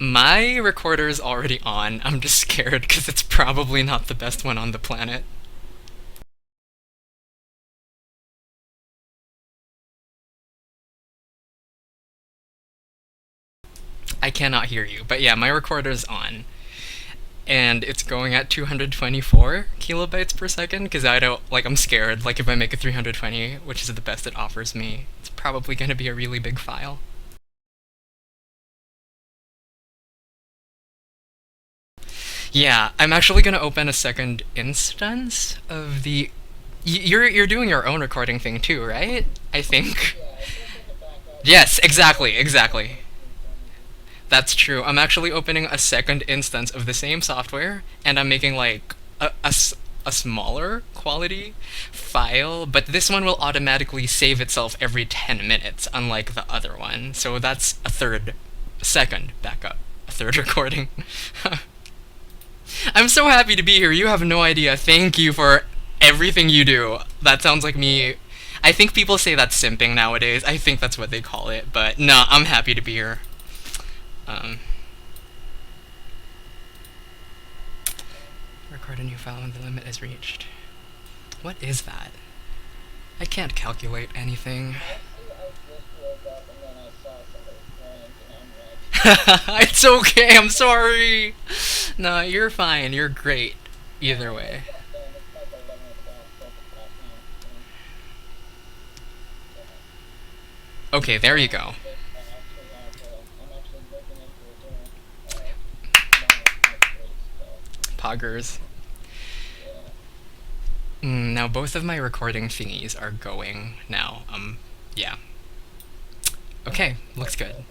My recorder's already on. I'm just scared because it's probably not the best one on the planet. I cannot hear you, but yeah, my recorder's on. And it's going at 224 kilobytes per second because I don't, like, I'm scared. Like, if I make a 320, which is the best it offers me, it's probably going to be a really big file. Yeah, I'm actually going to open a second instance of the. You're doing your own recording thing too, right? I think. Yes, exactly, exactly. That's true. I'm actually opening a second instance of the same software, and I'm making like a smaller quality file, but this one will automatically save itself every 10 minutes, unlike the other one. So that's second backup, a third recording. I'm so happy to be here. You have no idea. Thank you for everything you do. That sounds like me. I think people say that's simping nowadays. I think that's what they call it, but no, I'm happy to be here. Um, Record a new file when the limit is reached. What is that? I can't calculate anything. It's okay, I'm sorry. No, you're fine. You're great. Either way. Okay, there you go. Poggers. Now both of my recording thingies are going now. Yeah. Okay, looks good.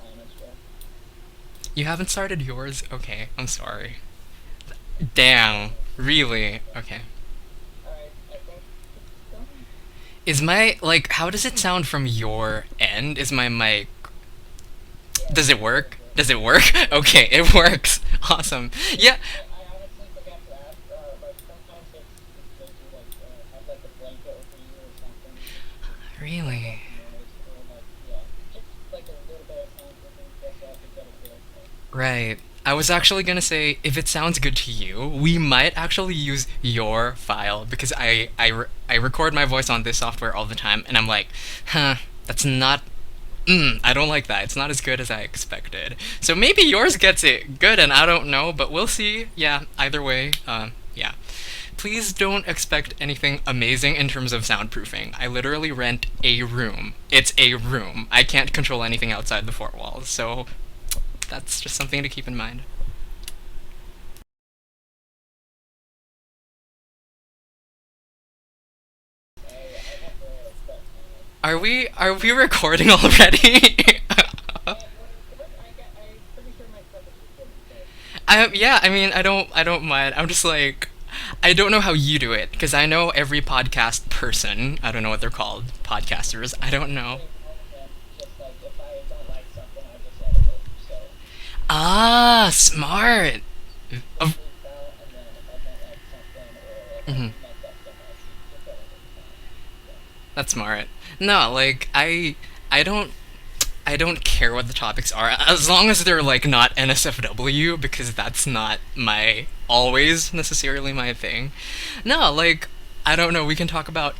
You haven't started yours? Okay, I'm sorry. Damn. Really? Okay. Is my, like, how does it sound from your end? Is my mic. Does it work? Does it work? Okay, it works. Awesome. Yeah. Really? Right. I was actually gonna say, if it sounds good to you, we might actually use your file because I record my voice on this software all the time, and I'm like, huh, that's not. I don't like that. It's not as good as I expected. So maybe yours gets it good, and I don't know, but we'll see. Yeah. Either way, yeah. Please don't expect anything amazing in terms of soundproofing. I literally rent a room. It's a room. I can't control anything outside the four walls, so that's just something to keep in mind. Are we recording already? Yeah, I mean, I don't mind. I'm just like, I don't know how you do it because I know every podcast person. I don't know what they're called, podcasters. I don't know. Ah, smart. Of, mhm. That's smart. No, like I don't care what the topics are as long as they're like not NSFW because that's not my always necessarily my thing. No, like I don't know, we can talk about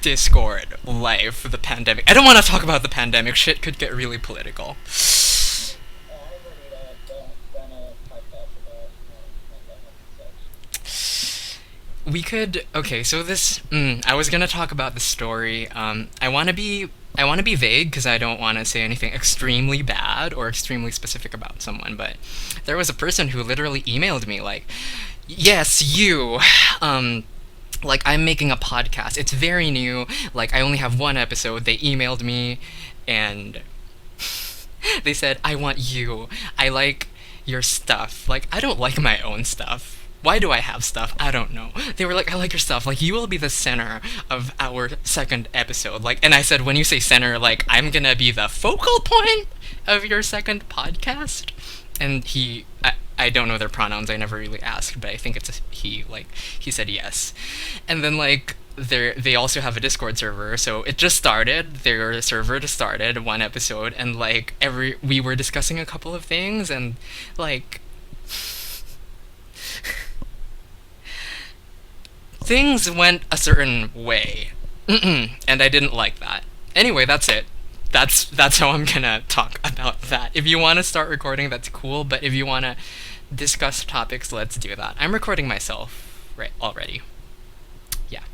Discord, life, the pandemic. I don't want to talk about the pandemic. Shit could get really political. We could. Okay, so this. I was gonna talk about the story. I want to be vague because I don't want to say anything extremely bad or extremely specific about someone. But there was a person who literally emailed me like, "Yes, you. Like I'm making a podcast. It's very new. Like I only have one episode." They emailed me, and they said, "I want you. I like your stuff. Like I don't like my own stuff. Why do I have stuff? I don't know." They were like, "I like your stuff. Like you will be the center of our second episode." Like, and I said, "When you say center, like I'm gonna be the focal point of your second podcast." And I don't know their pronouns. I never really asked, but I think it's a he. Like he said yes, and then like they also have a Discord server, so it just started. Their server just started one episode, and like every we were discussing a couple of things, and like things went a certain way, and I didn't like that. Anyway, that's it. That's how I'm gonna talk about that. If you want to start recording, that's cool. But if you want to discuss topics, let's do that. I'm recording myself right already. Yeah.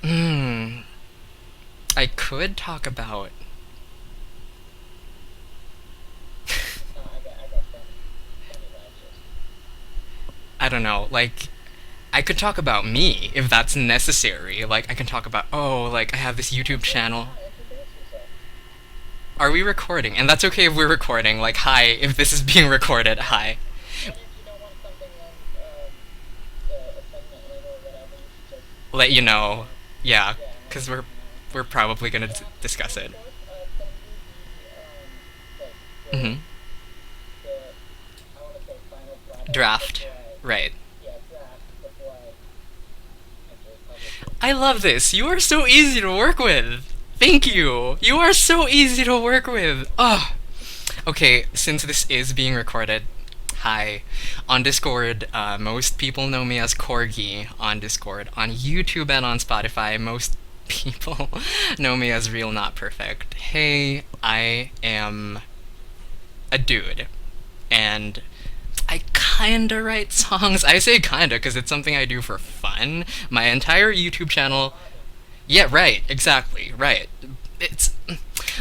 Hmm. I could talk about. I don't know. Like I could talk about me if that's necessary. Like I can talk about like I have this YouTube channel. Are we recording? And that's okay if we're recording. Like hi, if this is being recorded, hi. Let you know. Yeah, cuz we're probably going to discuss it. Mhm. Draft. Right. I love this. You are so easy to work with. Thank you. You are so easy to work with. Oh. Okay, since this is being recorded, hi. On Discord, most people know me as Corgi on Discord. On YouTube and on Spotify, most people know me as Real Not Perfect. Hey, I am a dude. And I kinda write songs. I say kinda because it's something I do for fun. My entire YouTube channel. Yeah, right, exactly, right. It's.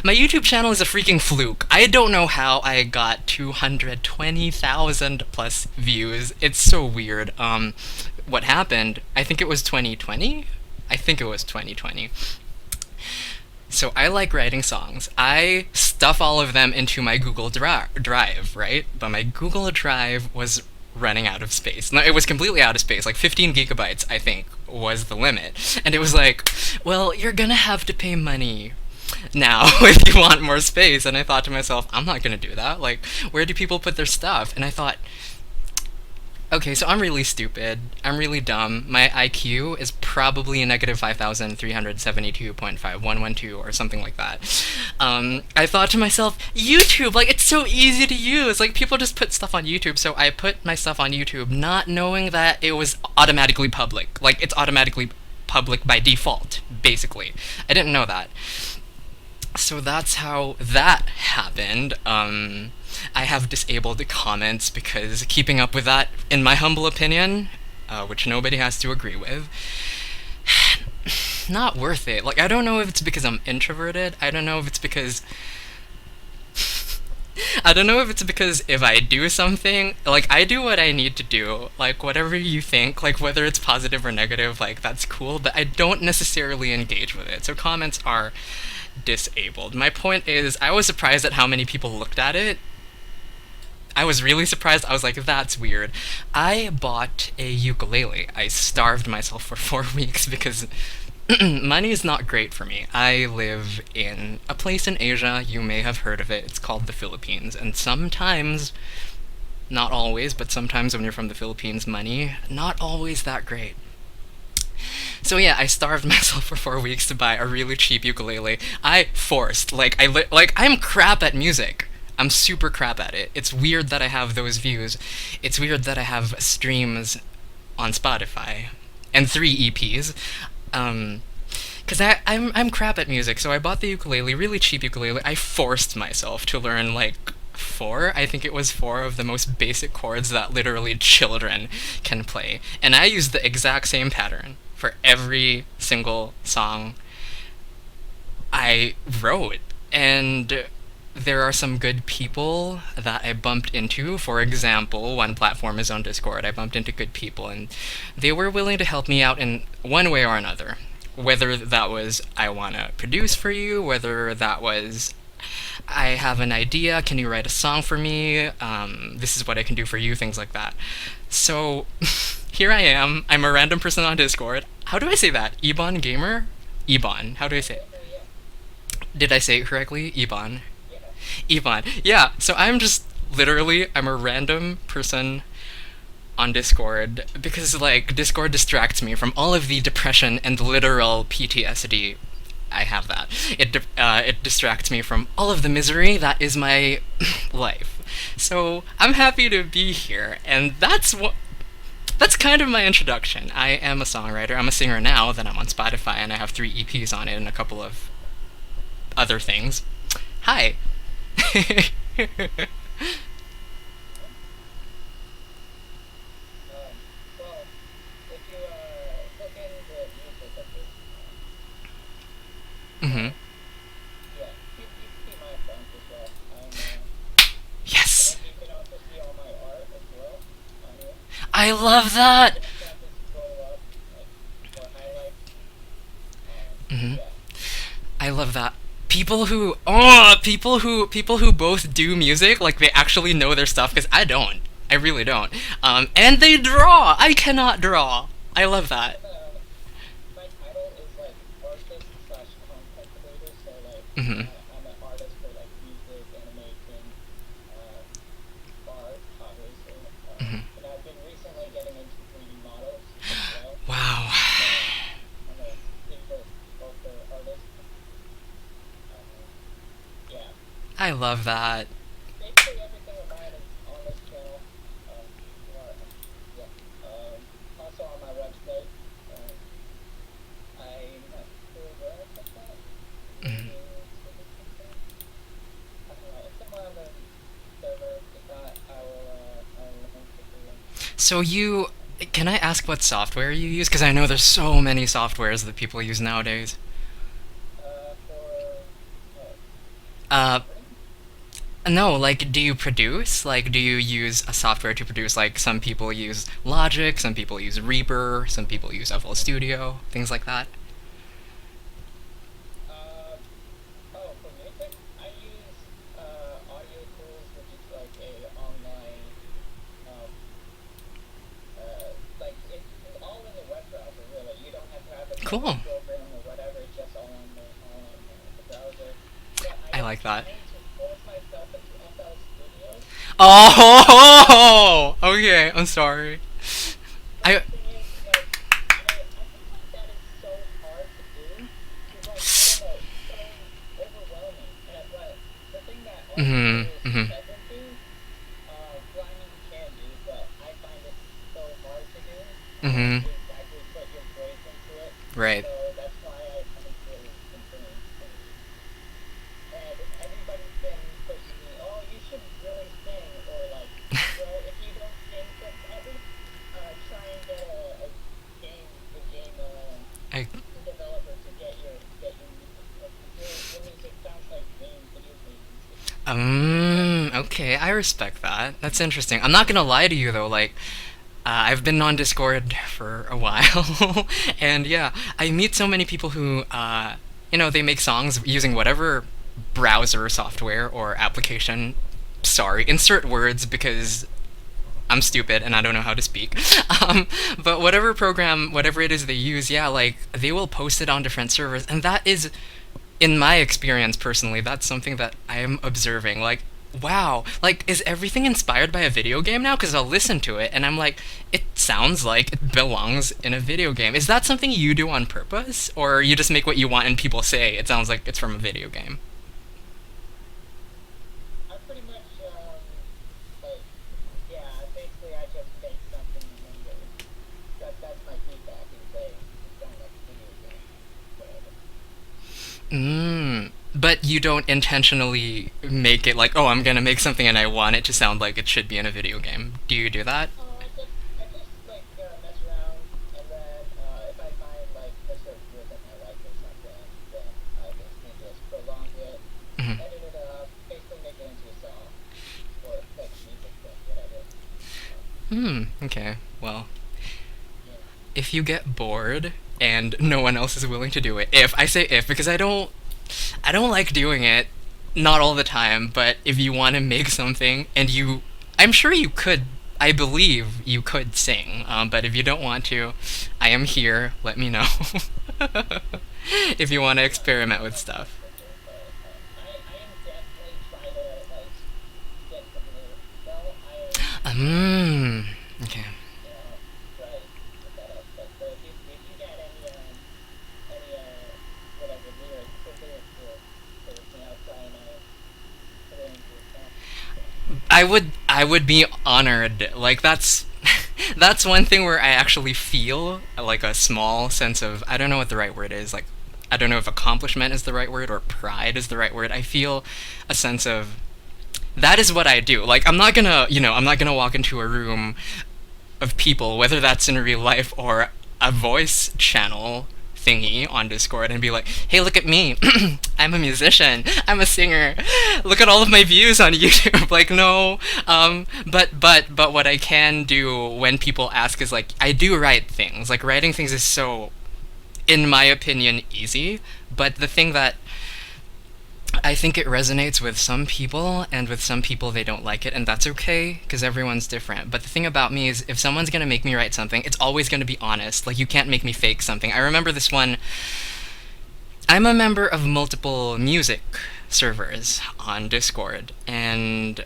My YouTube channel is a freaking fluke. I don't know how I got 220,000 plus views. It's so weird. What happened? I think it was 2020? I think it was 2020. So I like writing songs. I stuff all of them into my Google Drive, right? But my Google Drive was running out of space. No, it was completely out of space. Like 15 gigabytes, I think, was the limit. And it was like, well, you're gonna have to pay money now if you want more space. And I thought to myself, I'm not gonna do that. Like, where do people put their stuff? And I thought, okay, so I'm really stupid. I'm really dumb. My IQ is probably a negative 5,372.5112 or something like that. I thought to myself, YouTube, like, it's so easy to use. Like, people just put stuff on YouTube, so I put my stuff on YouTube not knowing that it was automatically public. Like, it's automatically public by default, basically. I didn't know that. So that's how that happened. I have disabled the comments because keeping up with that, in my humble opinion, which nobody has to agree with, not worth it. Like, I don't know if it's because I'm introverted. I don't know if it's because. I don't know if it's because if I do something, like, I do what I need to do. Like, whatever you think, like, whether it's positive or negative, like, that's cool, but I don't necessarily engage with it. So comments are disabled. My point is, I was surprised at how many people looked at it. I was really surprised. I was like, that's weird. I bought a ukulele. I starved myself for 4 weeks because money is not great for me. I live in a place in Asia. You may have heard of it. It's called the Philippines. And sometimes, not always, but sometimes when you're from the Philippines, money, not always that great. So yeah, I starved myself for 4 weeks to buy a really cheap ukulele. I forced, like I'm crap at music. I'm super crap at it. It's weird that I have those views. It's weird that I have streams on Spotify and 3 EPs. Cause I'm crap at music, so I bought the ukulele, really cheap ukulele. I forced myself to learn like I think it was four of the most basic chords that literally children can play. And I used the exact same pattern for every single song I wrote. And there are some good people that I bumped into. For example, one platform is on Discord. I bumped into good people, and they were willing to help me out in one way or another. Whether that was, I want to produce for you, whether that was, I have an idea. Can you write a song for me? This is what I can do for you, things like that. So here I am. I'm a random person on Discord. How do I say that? Ebon Gamer? Ebon. How do I say it? Did I say it correctly? Ebon. Ebon. Yeah, so I'm just literally, I'm a random person on Discord because like Discord distracts me from all of the depression and literal PTSD. I have that. It distracts me from all of the misery that is my life. So I'm happy to be here, and that's kind of my introduction. I am a songwriter. I'm a singer now. Then I'm on Spotify, and I have 3 EPs on it and a couple of other things. Hi. Hmm. Yes. I love that. Hmm. I love that. People who both do music, like they actually know their stuff, because I don't. I really don't. And they draw. I cannot draw. I love that. Hmm. Hmm. Wow. I love that. Mhm. So you, can I ask what software you use? Because I know there's so many softwares that people use nowadays. Uh, no, like, do you produce? Like, do you use a software to produce? Like, some people use Logic, some people use Reaper, some people use FL Studio, things like that. Cool. I like that. Oh, okay. I'm sorry. I. Mhm. Mhm. Mhm. Right. I. Okay, I respect that. That's interesting. I'm not gonna lie to you though, like, I've been on Discord for a while, and yeah, I meet so many people who, they make songs using whatever browser software or application. Sorry, insert words because I'm stupid and I don't know how to speak. But whatever program, whatever it is they use, yeah, like they will post it on different servers, and that is, in my experience personally, that's something that I am observing. Like, wow, like is everything inspired by a video game now? Because I'll listen to it and I'm like, it sounds like it belongs in a video game. Is that something you do on purpose, or you just make what you want and people say it sounds like it's from a video game? But you don't intentionally make it like, oh, I'm gonna make something and I want it to sound like it should be in a video game. Do you do that? Mhm. Okay. Well, if you get bored and no one else is willing to do it, if I say if because I don't like doing it, not all the time, but if you want to make something and you, I'm sure you could, I believe you could sing, but if you don't want to, I am here. Let me know if you want to experiment with stuff. Mm, okay. I would be honored. Like that's that's one thing where I actually feel like a small sense of, I don't know what the right word is. Like I don't know if accomplishment is the right word or pride is the right word. I feel a sense of that is what I do. Like I'm not gonna walk into a room of people, whether that's in real life or a voice channel thingy on Discord, and be like, "Hey, look at me! I'm a musician. I'm a singer. Look at all of my views on YouTube." Like, no. But what I can do when people ask is like, I do write things. Like, writing things is so, in my opinion, easy. But the thing that I think it resonates with some people, and with some people they don't like it, and that's okay because everyone's different. But the thing about me is, if someone's gonna make me write something, it's always gonna be honest. Like, you can't make me fake something. I remember this one. I'm a member of multiple music servers on Discord, and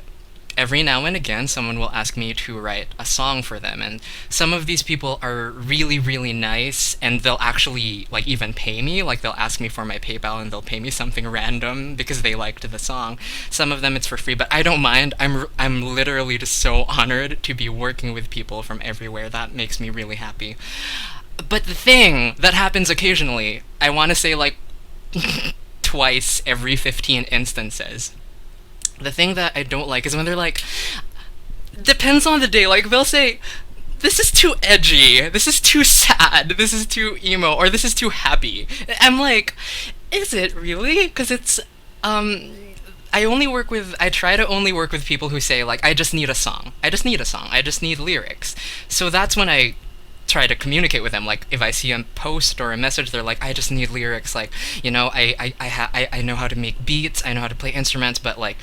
every now and again someone will ask me to write a song for them, and some of these people are really really nice, and they'll actually like even pay me. Like, they'll ask me for my PayPal and they'll pay me something random because they liked the song. Some of them it's for free, but I don't mind. I'm literally just so honored to be working with people from everywhere. That makes me really happy. But the thing that happens occasionally, I want to say like twice every 15 instances, the thing that I don't like is when they're like, depends on the day. Like, they'll say, this is too edgy, this is too sad, this is too emo, or this is too happy. I'm like, is it really? Because it's, I try to only work with people who say, like, I just need a song. I just need a song. I just need lyrics. So that's when I try to communicate with them. Like, if I see a post or a message, they're like, I just need lyrics. Like, I know how to make beats, I know how to play instruments, but like,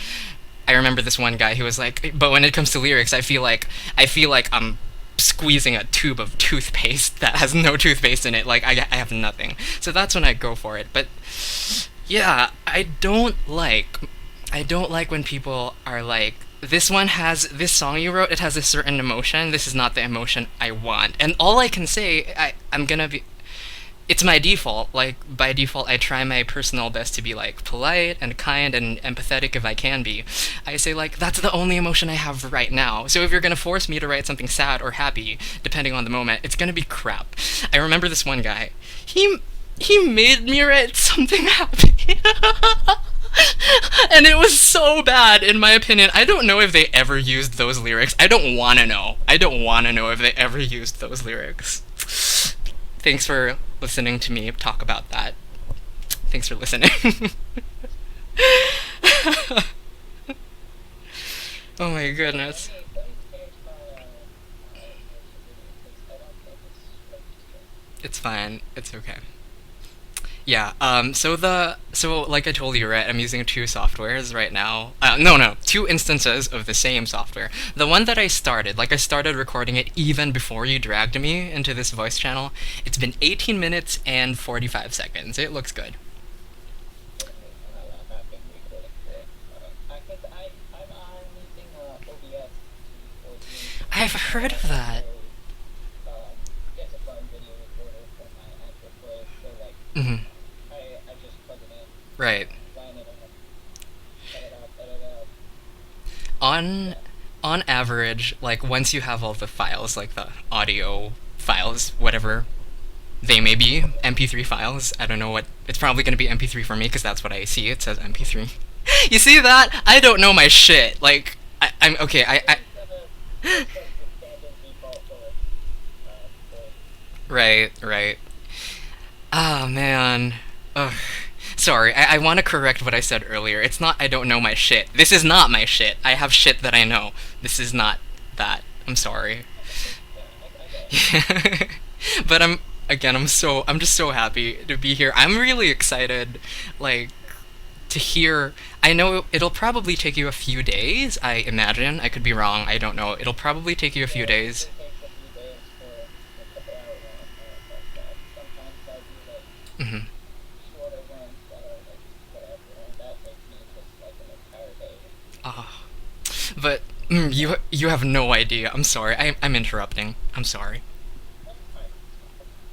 I remember this one guy who was like, but when it comes to lyrics, I feel like I'm squeezing a tube of toothpaste that has no toothpaste in it. Like, I have nothing. So that's when I go for it. But yeah, I don't like when people are like, this song you wrote, it has a certain emotion. This is not the emotion I want. And all I can say, I'm gonna be, it's my default. Like, by default, I try my personal best to be like polite and kind and empathetic if I can be. I say like, that's the only emotion I have right now. So if you're gonna force me to write something sad or happy, depending on the moment, it's gonna be crap. I remember this one guy. He made me write something happy. And it was so bad, in my opinion. I don't know if they ever used those lyrics. I don't want to know. I don't want to know if they ever used those lyrics. Thanks for listening to me talk about that. Thanks for listening. Oh my goodness. It's fine. It's okay. Yeah. So like I told you, right? I'm using two softwares right now. No, two instances of the same software. The one that I started, like I started recording it even before you dragged me into this voice channel. It's been 18 minutes and 45 seconds. It looks good. I've heard of that. Hmm. Right. On on average, like once you have all the files, like the audio files, whatever they may be, MP3 files. I don't know what. It's probably going to be MP3 for me because that's what I see. It says MP3. You see that? I don't know my shit. Like, I'm okay. Right, right. Ah, man. Ugh. Sorry, I want to correct what I said earlier. It's not I don't know my shit. This is not my shit. I have shit that I know. This is not that. I'm sorry. But I'm just so happy to be here. I'm really excited. Like, to hear. I know it'll probably take you a few days. I imagine. I could be wrong. I don't know. It'll probably take you a few Yeah, it days. usually takes a few days for a couple hour podcasts. Sometimes I do like Hmm. shorter ones that are like whatever, and that takes me just like an entire day. Ah, but you have no idea. I'm sorry. I'm interrupting. I'm sorry. That's fine.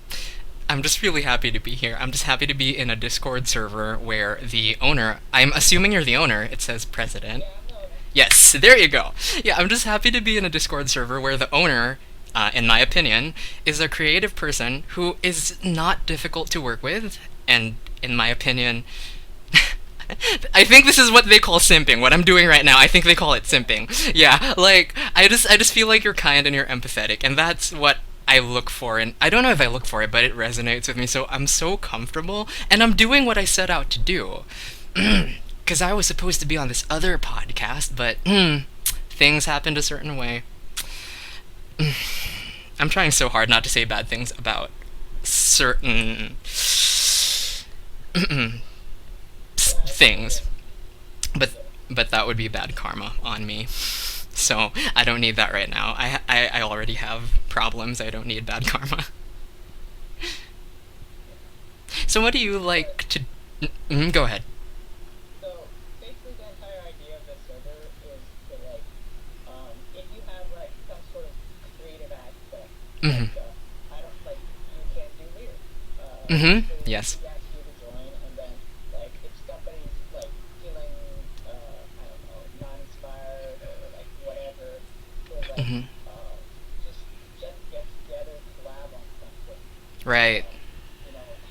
It's fine. I'm just really happy to be here. I'm just happy to be in a Discord server where the owner, I'm assuming you're the owner, it says president. Yeah, I'm the owner. Yes, there you go. Yeah, I'm just happy to be in a Discord server where the owner, in my opinion, is a creative person who is not difficult to work with, and in my opinion, I think this is what they call simping. What I'm doing right now, I think they call it simping. Yeah, like I just feel like you're kind and you're empathetic, and that's what I look for. And I don't know if I look for it, but it resonates with me. So I'm so comfortable, and I'm doing what I set out to do. Because I was supposed to be on this other podcast, but things happened a certain way. I'm trying so hard not to say bad things about certain Yeah, I totally things, get it. I but get it. that would be bad karma on me. So I don't need that right now. I already have problems. I don't need bad karma. Yeah. So what do you But like to? Go ahead. so basically, the entire idea of this server is to like, if you have like some sort of creative aspect, Hmm. like I don't like you can do lyrics. Yes. We ask you to join, and then like if somebody's like feeling, I don't know, not inspired or like whatever, to like Hmm. um, just get together, collab on something, Right.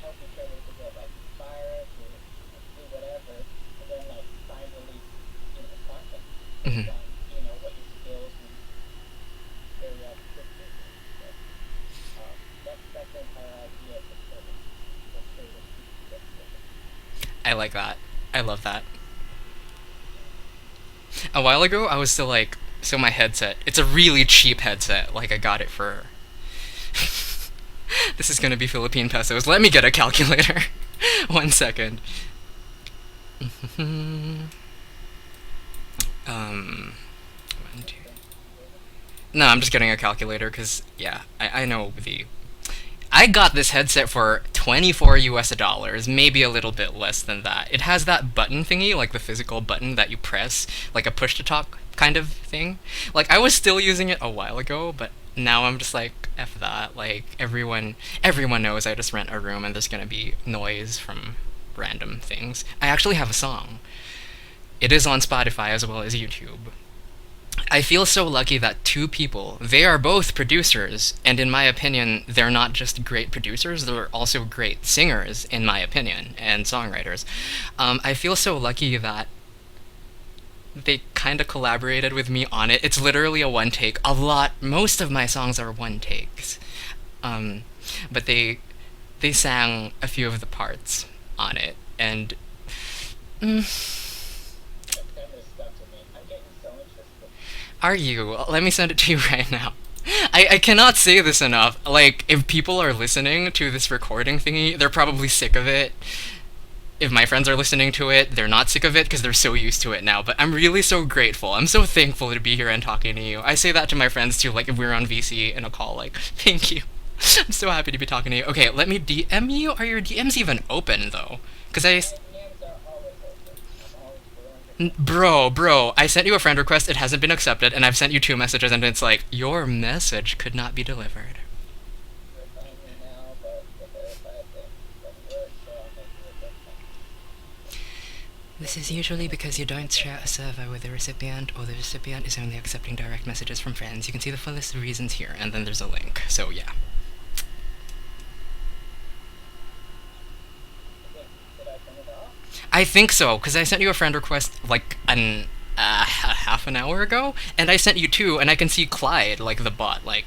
help each other to get like inspired to do whatever, and then like try and release, content Hmm. based on, what your skills and area of expertise is. So that's the entire idea of the server, for creative people to get together. I like that. I love that. Yeah. A while ago, I was still like, so my headset. It's a really cheap headset. Like I got it for. This is gonna be Philippine pesos. Let me get a calculator. 1 second. Um, one, two. Anything related? No, I'm just getting a calculator because yeah, I know the. I got this headset for 24 US dollars, maybe a little bit less than that. It has that button thingy, like the physical button that you press, like a push to talk kind of thing. Like I was still using it a while ago, but now I'm just like F that. Like everyone knows I just rent a room and there's going to be noise from random things. I actually have a song. It is on Spotify as well as YouTube. I feel so lucky that two people, they are both producers, and in my opinion, they're not just great producers, they're also great singers, in my opinion, and songwriters. I feel so lucky that they kind of collaborated with me on it. It's literally a one take. Most of my songs are one takes. Um, but they sang a few of the parts on it, and That's kind of stuck to me. I'm getting so interested. are you? Let me send it to you right now. I cannot say this enough. Like, if people are listening to this recording thingy, they're probably sick of it. If my friends are listening to it, they're not sick of it because they're so used to it now. But I'm really so grateful. I'm so thankful to be here and talking to you. I say that to my friends too, like if we're on VC in a call, like, thank you. I'm so happy to be talking to you. Okay, let me DM you. Are your DMs even open though? Because My DMs are always open. I'm always willing to talk. Bro, I sent you a friend request. It hasn't been accepted, and I've sent you two messages, and it's like your message could not be delivered. You're finding me now, but the verified thing doesn't work, so I'll make you a verified. This is usually because you don't share a server with the recipient, or the recipient is only accepting direct messages from friends. You can see the full list of reasons here, and then there's a link. So yeah, Okay, should I turn it off? I think so because I sent you a friend request like half an hour ago, and I sent you two, and I can see Clyde, like the bot, like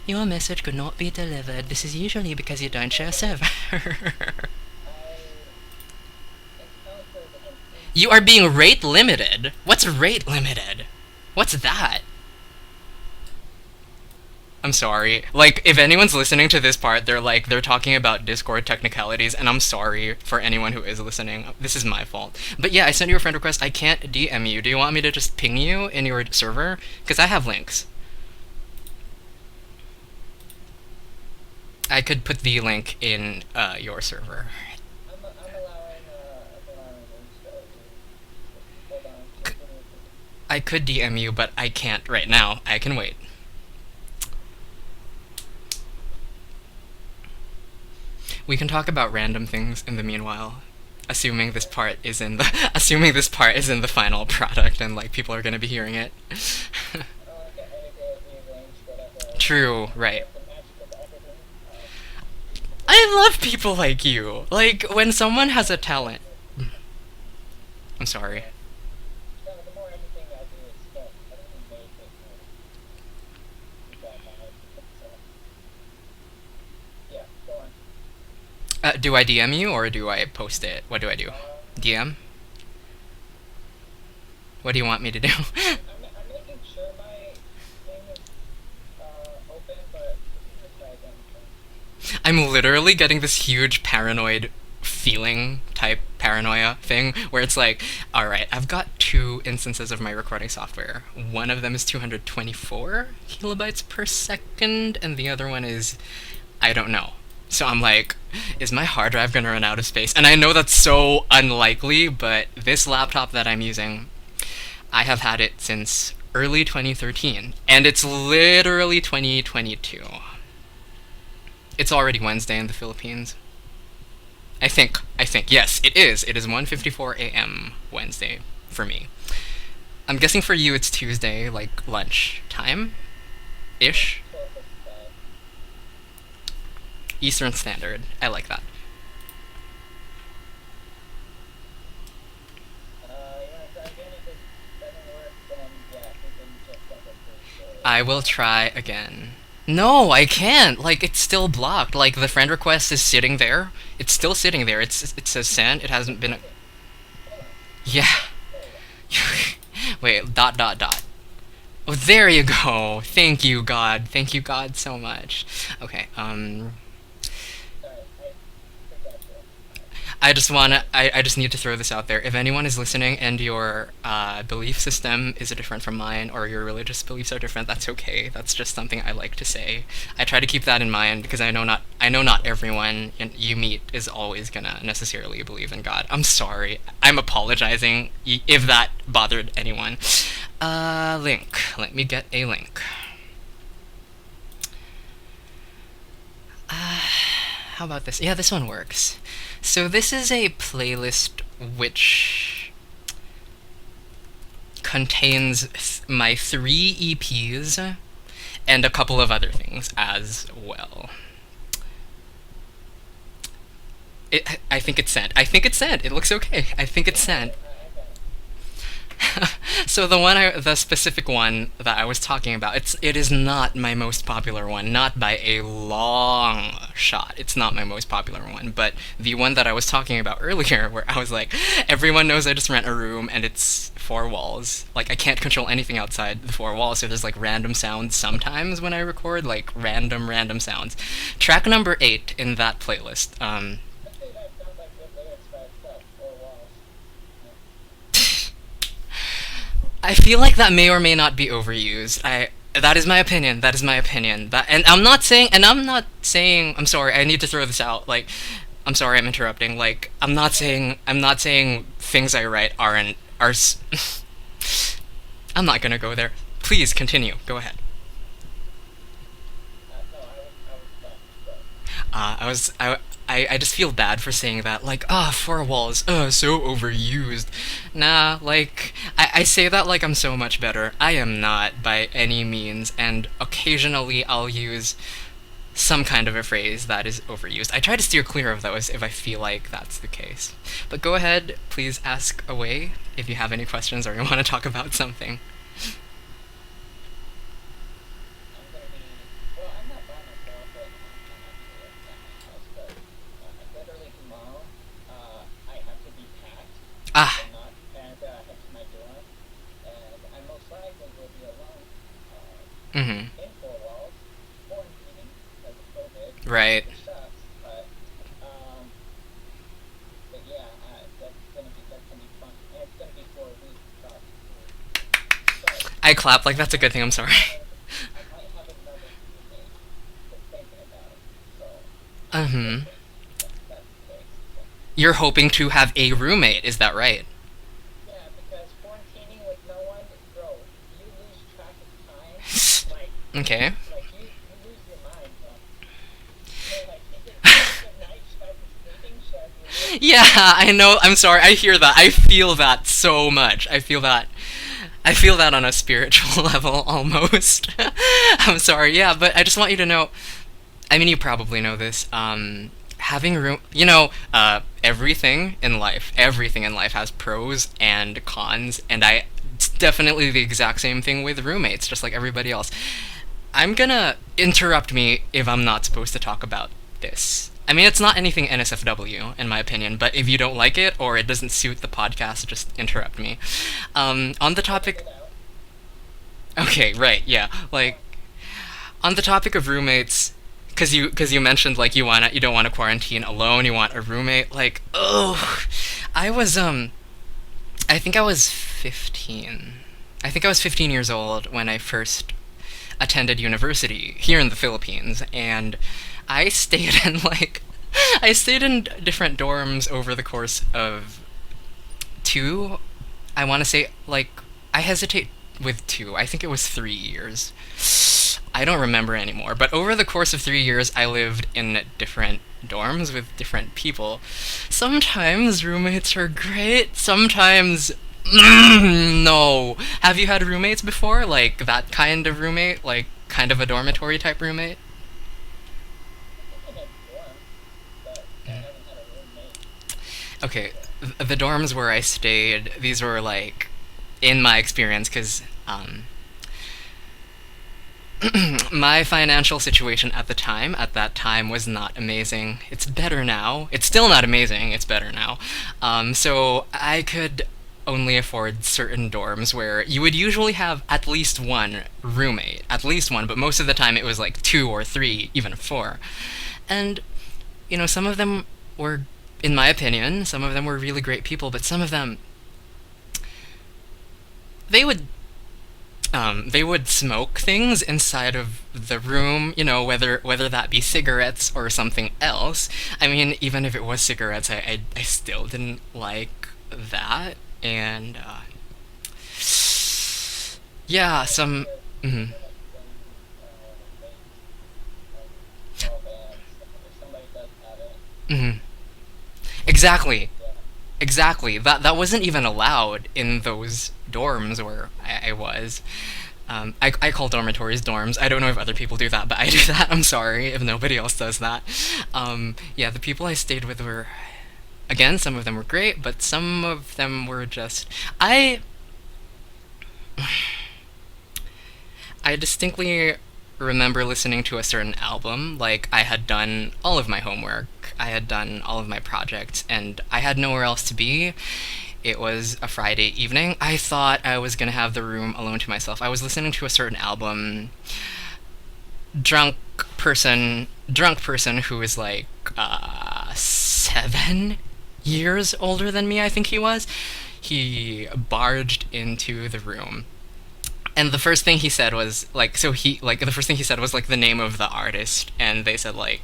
your message could not be delivered. This is usually because you don't share a server. I encountered an You are being incident. rate limited. What's rate limited? What's that? I'm sorry. Like, if anyone's listening to this part, they're talking about Discord technicalities, and I'm sorry for anyone who is listening. This is my fault. But yeah, I sent you a friend request. I can't DM you. Do you want me to just ping you in your server? Because I have links. I could put the link in your server. I'm allowing links to you. Hold on, just give me a second. I could DM you, but I can't right now. I can wait. We can talk about random things in the meanwhile, assuming this part is in the assuming this part is in the final product and like people are gonna be hearing it. I get these links, whatever. True, right. With the magic of editing, I love people like you. Like when someone has a talent. I'm sorry. yeah. No, the more editing I do, it's the editing make it more dramatic. So, yeah, go on. Do I DM you or do I post it? What do I do? DM? What do you want me to do? I'm making sure my thing is open, but you can just try again. I'm literally getting this huge paranoid feeling type paranoia thing where it's like, all right, I've got two instances of my recording software. One of them is 224 kilobytes per second, and the other one is, I don't know. So I'm like, is my hard drive gonna run out of space? And I know that's so unlikely, but this laptop that I'm using, I have had it since early 2013, and it's literally 2022. It's already Wednesday in the Philippines. I think. Yes, it is. It is 1:54 a.m. Wednesday for me. I'm guessing for you it's Tuesday, like lunch time ish. 12:55. Eastern Standard. I like that. You wanna try again? If it doesn't work, then yeah, we can just end it for I will try again. No, I can't. Like it's still blocked. Like the friend request is sitting there. It's still sitting there. It says sent. It hasn't been. Okay, hold on. Yeah. There we go. Wait. Dot dot dot. Oh, there you go. Thank you, God. Thank you, God, so much. Okay. Sorry, I forgot you. I just need to throw this out there. If anyone is listening and your belief system is different from mine or your religious beliefs are different, that's okay. That's just something I like to say. I try to keep that in mind because I know not everyone you meet is always gonna necessarily believe in God. I'm sorry. I'm apologizing if that bothered anyone. Link. Let me get a link. How about this? Yeah, this one works. So this is a playlist which contains my 3 EPs and a couple of other things as well. I think it's sent. I think it's sent. It looks okay. I think it's sent. I got it. So the specific one that I was talking about, it is not my most popular one, not by a long shot. It's not my most popular one, but the one that I was talking about earlier, where I was like, everyone knows I just rent a room and it's four walls. Like I can't control anything outside the four walls, so there's like random sounds sometimes when I record, like random sounds. Track number 8 in that playlist. I'd say that sounds like good lyrics by itself. Four walls. Yeah. I feel like that may or may not be overused. I That is my opinion. That is my opinion. And I'm sorry. I need to throw this out. Like I'm sorry I'm interrupting. Like I'm not saying things I write aren't are I'm not going to go there. Please continue. Go ahead. No, I was done. So, I was I just feel bad for saying that. Like, four walls, so overused. Nah, like I say that like I'm so much better. I am not by any means, and occasionally I'll use some kind of a phrase that is overused. I try to steer clear of those if I feel like that's the case. But go ahead, please ask away if you have any questions or you want to talk about something. I'm gonna be. Well, I'm not by myself right now. I'm actually at my house, but literally tomorrow, I have to be packed Ah, and not and head to my dorm, and I most likely will be alone mm-hmm. in four walls. I clap like that's a good thing. I'm sorry. I might have another roommate. Just thinking about it. So I'm Hmm. hoping that's the case. So You're hoping to have a roommate, is that right? yeah, because quarantining with no one, bro, you lose track of time. Like Okay. you lose your mind, bro. You're like, is it night? Should I be sleeping? Should I be awake? Yeah, I know. I'm sorry. I hear that. I feel that so much. I feel that. I feel that on a spiritual level almost. I'm sorry. Yeah, but I just want you to know. I mean, you probably know this. Having room, everything in life has pros and cons, and it's definitely the exact same thing with roommates, just like everybody else. I'm gonna interrupt me if I'm not supposed to talk about this. I mean, it's not anything NSFW, in my opinion, but if you don't like it or it doesn't suit the podcast, just interrupt me. On the Edit topic. it out. Okay, right, yeah. Like, on the topic of roommates, because you mentioned like you don't want to quarantine alone, you want a roommate. Like, oh, I was I think I was 15. I think I was 15 years old when I first attended university here in the Philippines, and I stayed in like I stayed in different dorms over the course of two. I want to say like I hesitate with two. I think it was 3 years. I don't remember anymore. But over the course of 3 years, I lived in different dorms with different people. Sometimes roommates are great. Sometimes no. Have you had roommates before? Like that kind of roommate? Like kind of a dormitory type roommate? I think in a dorm, but I haven't had a roommate. Okay, So the dorms where I stayed, these were like, in my experience, because my financial situation at that time, was not amazing. It's better now. It's still not amazing. It's better now. So I could only afford certain dorms where you would usually have at least one roommate, at least one, but most of the time it was like two or three, even four. And, some of them were, in my opinion, some of them were really great people, but some of them, they would they would smoke things inside of the room, whether that be cigarettes or something else. I mean, even if it was cigarettes, I still didn't like that. And yeah, yeah, it's some. weird. Mhm. Like when vape, like small bands, if somebody does have it, Mhm. it's Exactly. yeah. Exactly. That wasn't even allowed in those dorms where I was. I call dormitories dorms. I don't know if other people do that, but I do that. I'm sorry if nobody else does that. Yeah, the people I stayed with were, again, some of them were great, but some of them were just. I distinctly remember listening to a certain album. Like, I had done all of my homework, I had done all of my projects, and I had nowhere else to be. It was a Friday evening. I thought I was gonna have the room alone to myself. I was listening to a certain album. Drunk drunk person who is like 7 years older than me. I think he was. He barged into the room, and the first thing he said was like, the first thing he said was like the name of the artist, and they said like,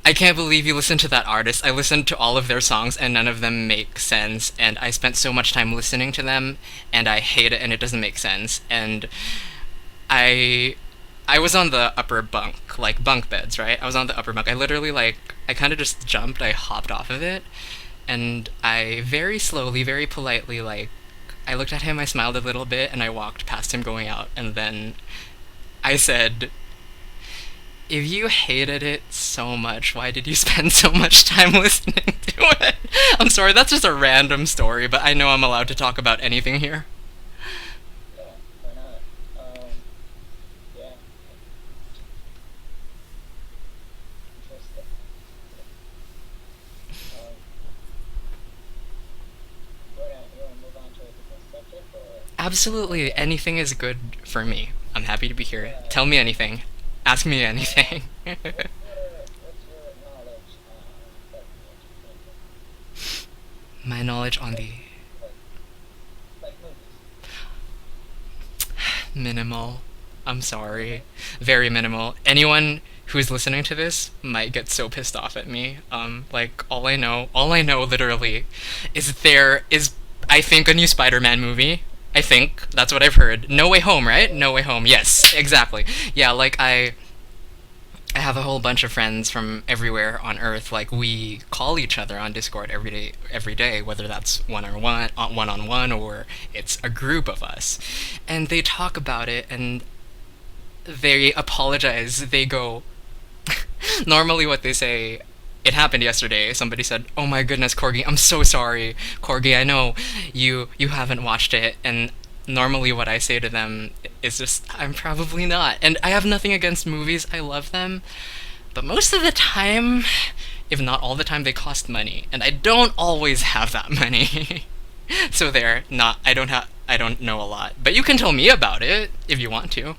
I can't believe you listened to that artist. I listened to all of their songs and none of them make sense, and I spent so much time listening to them and I hate it and it doesn't make sense. And I I was on the upper bunk, like bunk beds, right? I was on the upper bunk. I literally like I kind of just jumped, I hopped off of it, and I very slowly, very politely I looked at him, I smiled a little bit, and I walked past him going out, and then I said, if you hated it so much, why did you spend so much time listening to it? I'm sorry, that's just a random story, but I know I'm allowed to talk about anything here. Yeah, why not? Yeah, interesting. Um, you wanna move on to a different subject or Absolutely, okay? anything is good for me. I'm happy to be All here. right. Tell me anything. Ask me Um, anything. what's your knowledge of the entertainment? My knowledge on Like the. like like movies. Minimal. I'm sorry. Very minimal. Anyone who's listening to this might get so pissed off at me. Like all I know literally is there is I think a new Spider-Man movie. I think that's what I've heard. No Way Home, right? No Way Home. Yes, exactly. Yeah, like I have a whole bunch of friends from everywhere on Earth. Like we call each other on Discord every day, whether that's one on one, or it's a group of us, and they talk about it and they apologize. They go, normally what they say, it happened yesterday. Somebody said, "Oh my goodness, Corgi, I'm so sorry, Corgi. I know you haven't watched it." And normally what I say to them is just, "I'm probably not." And I have nothing against movies. I love them, but most of the time, if not all the time, they cost money, and I don't always have that money. So there, not I don't know a lot, but you can tell me about it if you want to.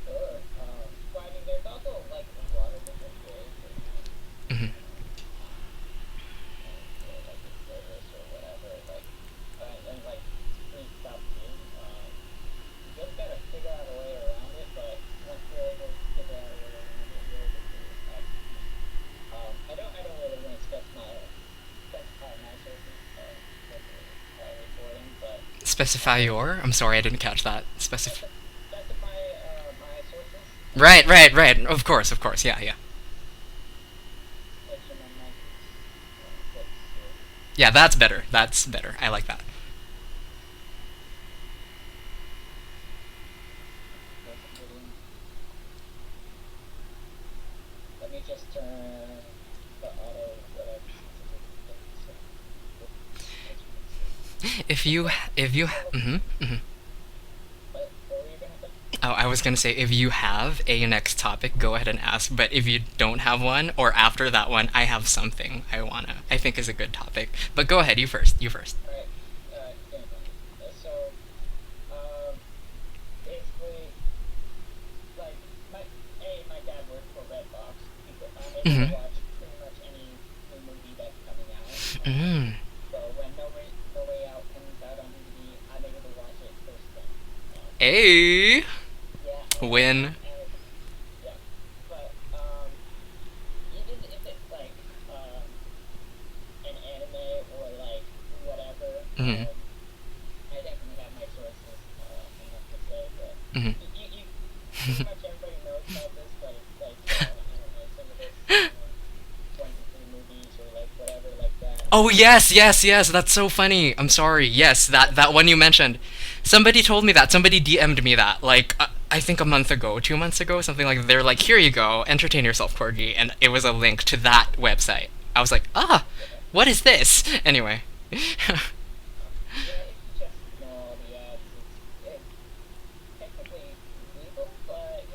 Sure. Well, I mean, there's also like a lot of different ways that Hmm. paying for like a service or whatever, like, and like free stuff too. You just gotta figure out a way around it, but once you're able to figure out a way around it, you're able to actually use it. I don't really want to specify my sources, especially recording, but Specify uh, your. I'm sorry, I didn't catch that. Specify. specify my sources, Right, right, right. Of course, of course. Yeah, yeah. like some of my quotes here. Yeah, that's better. That's better. I like that. Wasn't hitting. Let me just turn the auto whatever sensitivity thing so as you can see. If you, if you, Oh, mm-hmm. what were you gonna say? Oh, I was gonna say if you have a next topic, go ahead and ask. But if you don't have one, or after that one, I have something I think is a good topic. But go ahead. You first. You first. All right, yeah, so um, basically, like my dad worked for Redbox. I'm able to Mm-hmm. watch pretty much any new movie that's coming out. Mm. So when No Way Out comes out on DVD, I'm able to watch it first thing. A Yeah, win. and yeah, but even if it's like an anime or like whatever, Mm-hmm. I definitely have my sources. I have to say, but Mm-hmm. you pretty much everybody knows about this, but it's like I don't know some of this 23 movies or like whatever like that. Oh yes, yes, yes. That's so funny. I'm sorry. Yes, that one you mentioned. Somebody told me that. Somebody DM'd me that. Like I think a month ago, 2 months ago, something like that. They're like, "Here you go, entertain yourself, Corgi," and it was a link to that website. I was like, "Ah, Yeah, what is this?" Anyway. yeah, if you just ignore all the ads, it's technically legal, but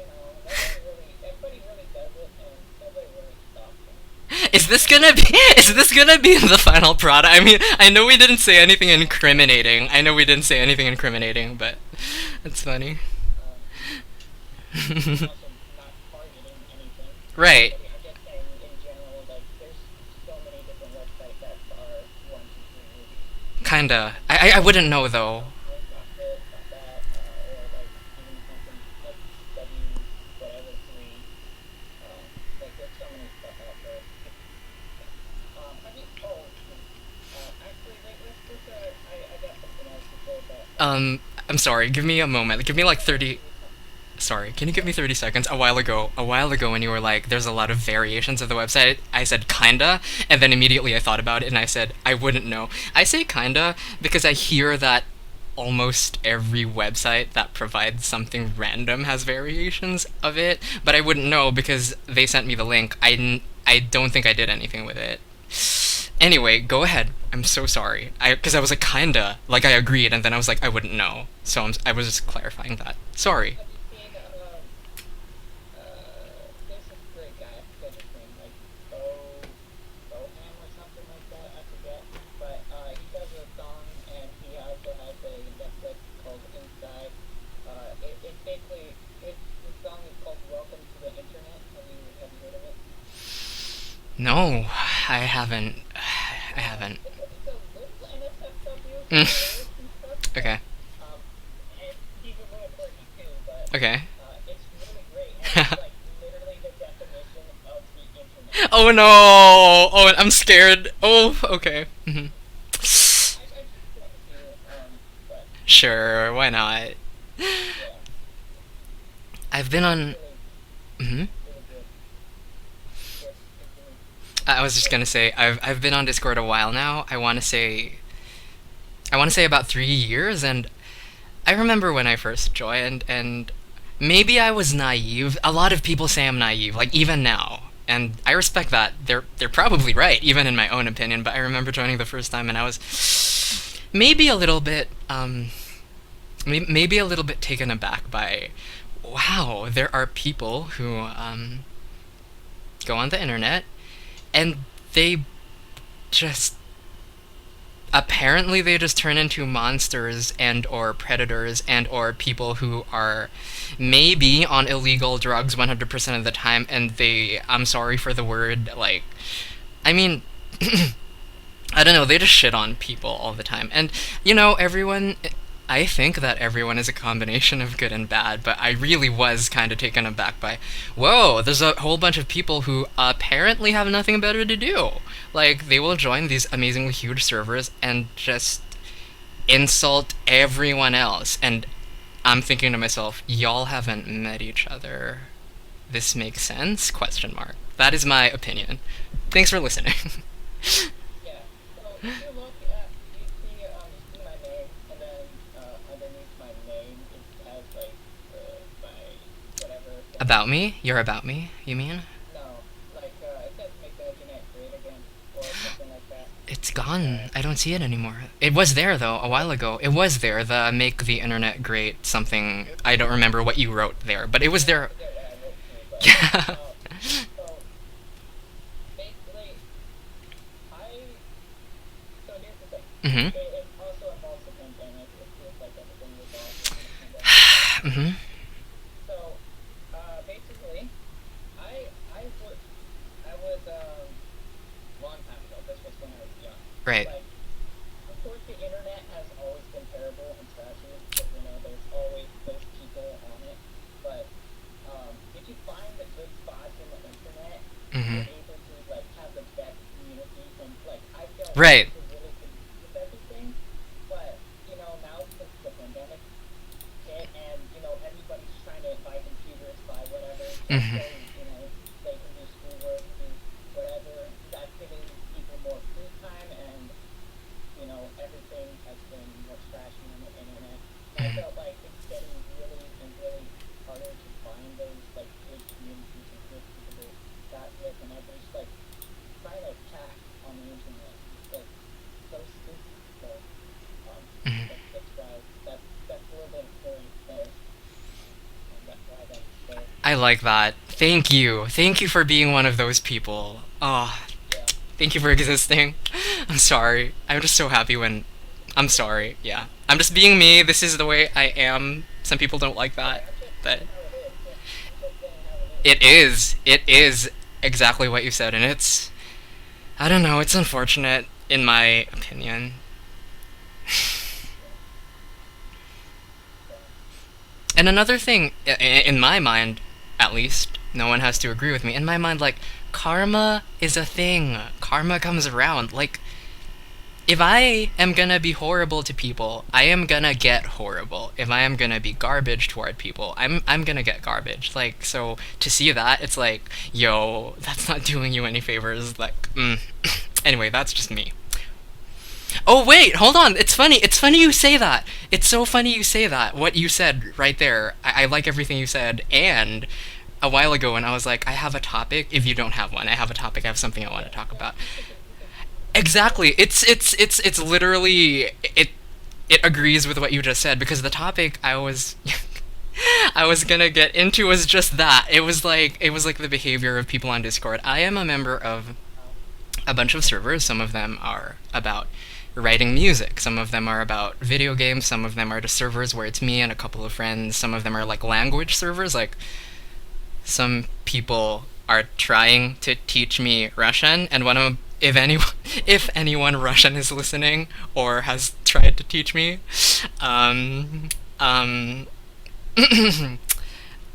everybody really does it, and nobody really stops them. Is this gonna be is this gonna be the final product? I mean, I know we didn't say anything incriminating. I know we didn't say anything incriminating, but it's funny. Um, I'm also not targeting anything or Right. anybody. I'm just saying in general, like there's so many different websites that are 1, 2, 3 movies. Kinda. I wouldn't know though. Dot this, dot that, or like even something like W whatever 3. Like there's so many stuff out there. Yeah. Have you? Oh, actually, I got something else to say, but I'm sorry. Give me a moment. Give me like no, no, 30. you're fine. Sorry. Can you give Yeah. me 30 seconds? A while ago when you were like there's a lot of variations of the website, I said kinda, and then immediately I thought about it and I said I wouldn't know. I say kinda because I hear that almost every website that provides something random has variations of it, but I wouldn't know because they sent me the link. I don't think I did anything with it. Anyway, go ahead. I'm so sorry. Because I was like kinda like I agreed, and then I was like I wouldn't know. So I was just clarifying that. Sorry. Have you seen there's this great guy, I forget his name, like Boham or something like that, I forget. But he does a song and he also has a Netflix called Inside. It's basically the song is called Welcome to the Internet. Have you heard of it? No, I haven't. I haven't. It's a little NSFW Mm, lyrics and stuff, but okay. um, and he's a little Okay. It's really great, and it's like literally the definition of the internet. Oh no! Oh, I'm scared. Oh, okay. I can send it to you, but Sure, why not? yeah, I've been it's on. really Mhm. really good. Yes, continue. I was just So gonna say I've been on Discord a while now. I want to say about 3 years, and I remember when I first joined, and maybe I was naive. A lot of people say I'm naive, like even now, and I respect that. They're probably right, even in my own opinion. But I remember joining the first time, and I was maybe a little bit maybe a little bit taken aback by, wow, there are people who go on the internet and they just apparently they just turn into monsters and or predators and or people who are maybe on illegal drugs 100% of the time, and they, I'm sorry for the word, like, I mean, I don't know, they just shit on people all the time. And everyone, I think that everyone is a combination of good and bad, but I really was kind of taken aback by, whoa, there's a whole bunch of people who apparently have nothing better to do. Like, they will join these amazingly huge servers and just insult everyone else. And I'm thinking to myself, y'all haven't met each other. This makes sense? Question mark. That is my opinion. Thanks for listening. yeah, so if you look at you see my name, and then underneath my name it has like my whatever thing. About me? You're about me, you mean? No, like it says make the internet great again or something like that. It's gone. Uh, I don't see it anymore. It was there though a while ago. It was there. The make the internet great something. I don't remember what you wrote there, but it was yeah, I there. forget what I wrote too, but Yeah. um, so basically, I so here's the thing. Mhm. It also involves the pandemic. It feels like everything was awesome when the pandemic started. Mhm. So basically, I was long time ago. This was when I was young. Right. Like, of course, the internet has always been terrible and trashy because there's always those people on it. But if you find the good spots in the internet, Mhm. you're able to like have the best communities, and like I felt like Right. people really compete with everything. But now since the pandemic hit, and everybody's trying to buy computers, buy whatever, just Mhm. so they can do schoolwork, do whatever. That's giving people more free time, and everything has been more trashy on the internet. And I Mhm. felt like it's getting really and really harder to find those like good communities and good people to chat with, and everybody's like trying to chat on the internet. It's like so stupid. So Mhm. that's why that's a little bit of story there, and that's why that's there. I like that. Thank you. Thank you for being one of those people. Oh, Yeah. thank you for existing. I'm sorry. I'm just so happy when. I'm sorry. Yeah. I'm just being me. This is the way I am. Some people don't like Yeah, that, I'm just but saying how it is. Yeah, I'm just saying how it is. it is. It is exactly what you said, and it's. I don't know. It's unfortunate, in my opinion. Yeah. So And another thing, in my mind, at least, no one has to agree with me. In my mind, like, karma is a thing. Karma comes around. Like, if I am gonna be horrible to people, I am gonna get horrible. If I am gonna be garbage toward people, I'm gonna get garbage. Like, so to see that, it's like, yo, that's not doing you any favors. Like, anyway, that's just me. Oh wait, hold on. It's funny. It's funny you say that. It's so funny you say that. What you said right there. I like everything you said. And a while ago when I was like, I have a topic. If you don't have one, I have a topic. I have something I want to yeah, talk yeah. about. You can say it. Exactly. It's literally it agrees with what you just said, because the topic I was I was gonna get into was just that. It was like the behavior of people on Discord. I am a member of Um, a bunch of servers. Some of them are about writing music. Some of them are about video games. Some of them are just servers where it's me and a couple of friends. Some of them are like language servers. Like, some people are trying to teach me Russian, and one of if anyone if anyone Russian is listening or has tried to teach me, um, um,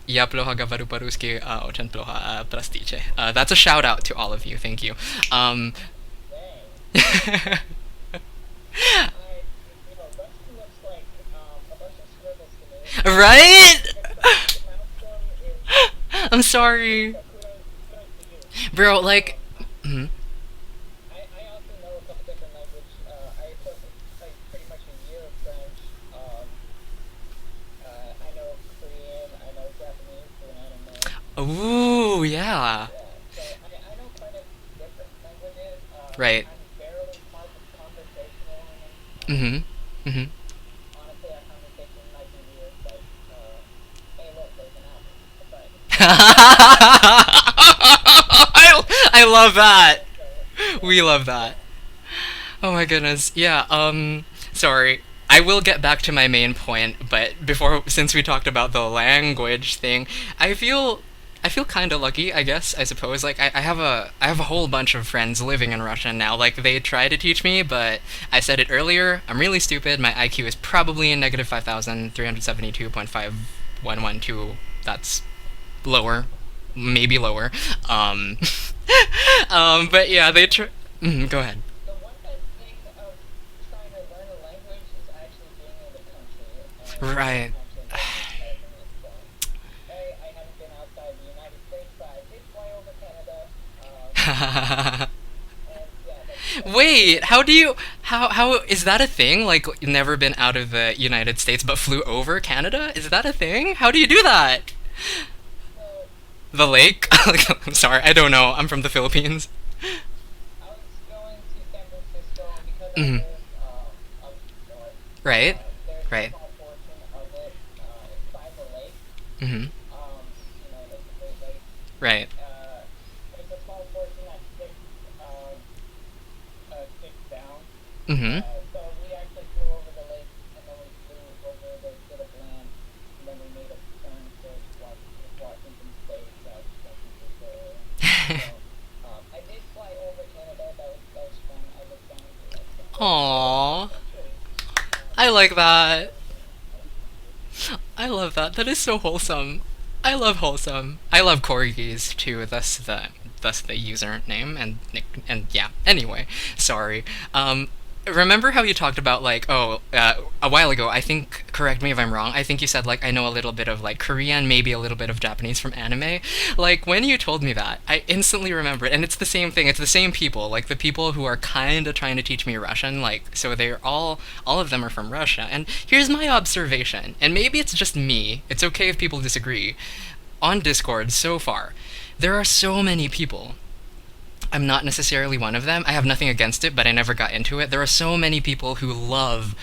Ja ploha gavaru paruski ochen ploha prastiche. That's a shout out to all of you. Thank you. Um, Dang. Russian looks like a bunch of scribbles to me. right? The milestone is I'm sorry, kudos to you. bro. Like, I, mhm. I also know a couple different language. I took like pretty much a year of French. I know Korean. I know Japanese through an anime. Ooh, yeah. Yeah, so I know quite a few different languages. Right. I'm barely conversational in them. Mhm. Mhm. Honestly, our conversation might be weird, like, hey, look, there's an apple. But I love that. yeah, We love that. yeah. Oh my goodness. Yeah, sorry. I will get back to my main point, but before since we talked about the language thing, I feel I feel kind of lucky, I guess, I suppose. Like I have a whole bunch of friends living in Russia now. Like they try to teach me, but I said it earlier, I'm really stupid. My IQ is probably in negative 5,372.5112. That's lower, maybe lower. Um but yeah, they try. Go ahead. The one best thing of trying to learn a language is actually being in the country and paying Right. attention to what's happening. So, hey, I haven't been outside the United States, but I did fly over Canada. And yeah, that's pretty Wait, much it. how is that a thing? Like you've never been out of the United States but flew over Canada? Is that a thing? How do you do that? So, The lake? I'm sorry, I don't know. I'm from the Philippines. I was going to San Francisco, and because I Mhm. live up north, Right? there's a Right. small portion of it. It's by the lake. Mhm. Like the Great Lakes. Right. Uh, there's a small portion that sticks down. Mhm. So we actually flew over the lake, and then we flew over the bit of land, and then we made a turn to Washington State, San Francisco area. So I did fly over Canada. That was fun. I looked down and be like, this is my Aww. country. I like that. I like my country. I love that. That is so wholesome. I love wholesome. I love corgis too. Thus the username and and yeah. Anyway, sorry. Remember how you talked about like a while ago? I think correct me if I'm wrong. I think you said like I know a little bit of like Korean, maybe a little bit of Japanese from anime. Like when you told me that, I instantly remembered, and it's the same thing. It's the same people, like the people who are kind of trying to teach me Russian. Like so, they're all of them are from Russia. And here's my observation, and maybe it's just me. It's okay if people disagree. On Discord so far, there are so many people. I'm not necessarily one of them. I have nothing against it, but I never got into it. There are so many people who love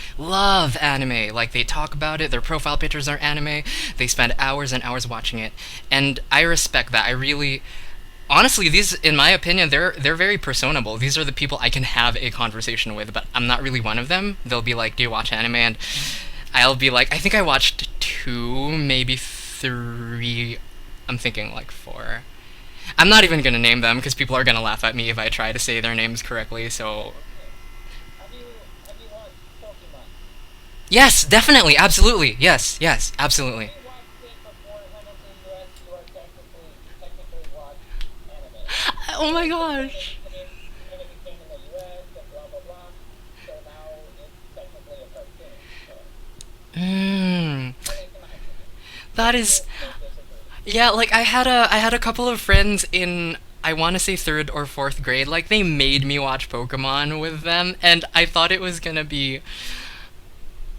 anime. Like they talk about it, their profile pictures are anime, they spend hours and hours watching it. And I respect that. I really honestly, these in my opinion, they're very personable. These are the people I can have a conversation with, but I'm not really one of them. They'll be like, "Do you watch anime?" And I'll be like, "I think I watched 2, maybe 3." I'm thinking like 4. I'm not even gonna name them because people are gonna laugh at me if I try to say their names correctly. So Yeah. Have you watched Pokemon? yes, definitely, absolutely, yes, yes, If absolutely. you watched it before it went into the U.S., you technically watched anime. Oh my But then gosh. then it became in the U.S. and blah blah blah. So now it's technically a cartoon. So Mm, at least in my opinion, that some is people still disagree. yeah. Like I had a couple of friends in. I want to say third or fourth grade. Like they made me watch Pokemon with them, and I thought it was gonna be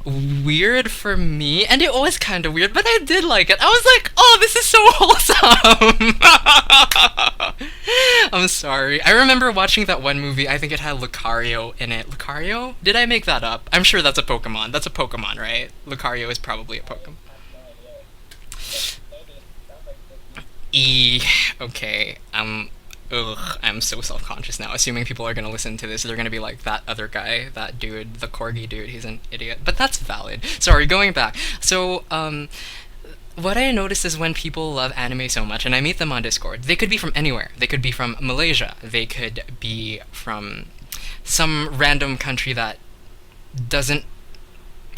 weird for me, and it was kind of weird, but I did like it. I was like, "Oh, this is so wholesome." I'm sorry. I remember watching that one movie. I think it had Lucario in it. Lucario? Did I make that up? I'm sure that's a Pokemon. That's a Pokemon, right? Lucario is probably a I Pokemon. have no idea, but maybe sounds like Disney. E. Okay. Ugh. I'm so self conscious now. Assuming people are gonna listen to this, they're gonna be like that other guy, that dude, the corgi dude. He's an idiot. But that's valid. Sorry. Going back. So what I notice is when people love anime so much, and I meet them on Discord, they could be from anywhere. They could be from Malaysia. They could be from some random country that doesn't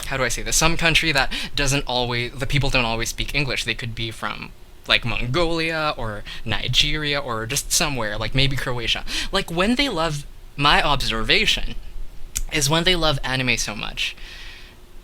how do I say this? Some country that doesn't always, the people don't always speak English. They could be from like Mongolia or Nigeria or just somewhere, like maybe Croatia. Like when they love, my observation is when they love anime so much,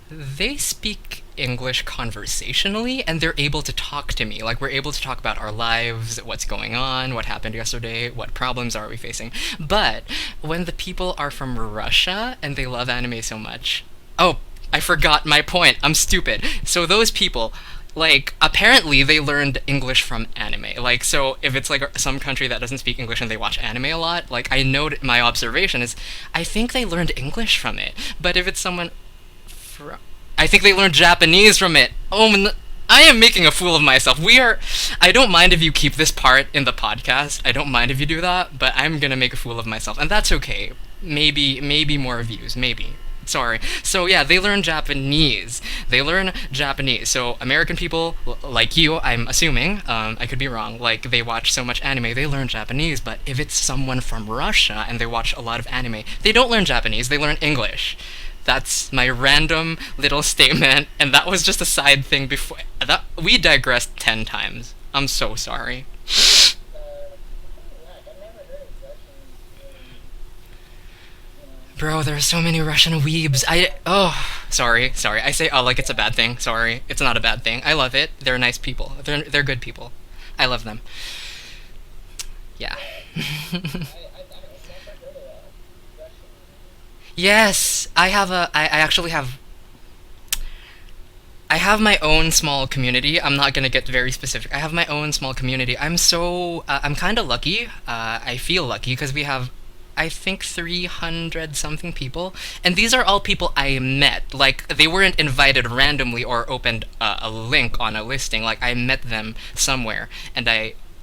they speak English conversationally and they're able to talk to me. Like, we're able to talk about our lives, what's going on, what happened yesterday, what problems are we facing. But when the people are from Russia and they love anime so much. Oh, I forgot my point. I'm stupid. So, those people. Like, apparently they learned English from anime. Like, so if it's like some country that doesn't speak English and they watch anime a lot, like, I know my observation is I think they learned English from it. But if it's someone I think they learned Japanese from it. Oh, I am making a fool of myself. We are. I don't mind if you keep this part in the podcast. I don't mind if you do that, but I'm gonna make a fool of myself, and that's okay. Maybe more views. Maybe. Sorry. So yeah, they learn Japanese. They learn Japanese. So American people like you, I'm assuming, I could be wrong. Like they watch so much anime, they learn Japanese. But if it's someone from Russia and they watch a lot of anime, they don't learn Japanese. They learn English. That's my random little statement, and that was just a side thing before that we digressed 10 times. I'm so sorry. I've never heard of Russians really, Bro, there are so many Russian weebs. Sorry. I say like it's a bad thing. Sorry. It's not a bad thing. I love it. They're nice people. They're good people. I love them. Yeah. I've never heard of Russian. Yes, I actually have I have my own small community. I'm not gonna get very specific. I have my own small community. I'm kind of lucky. I feel lucky because we have, I think, 300 something people, and these are all people I met. Like they weren't invited randomly or opened a link on a listing. Like I met them somewhere, and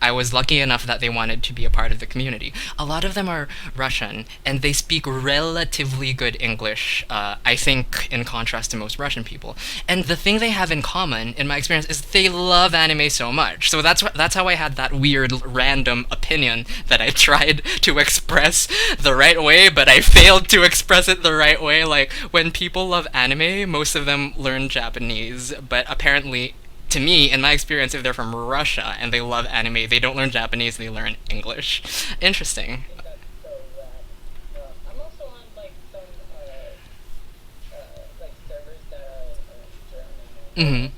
I was lucky enough that they wanted to be a part of the community. A lot of them are Russian, and they speak relatively good English, I think, in contrast to most Russian people. And the thing they have in common, in my experience, is they love anime so much. So that's how I had that weird, random opinion that I tried to express the right way, but I failed to express it the right way. Like, when people love anime, most of them learn Japanese, but apparently to me, in my experience, if they're from Russia and they love anime, they don't learn Japanese, they learn English. Interesting. I think that's so rad. I'm also on like some like servers that are in German, and they Hmm. also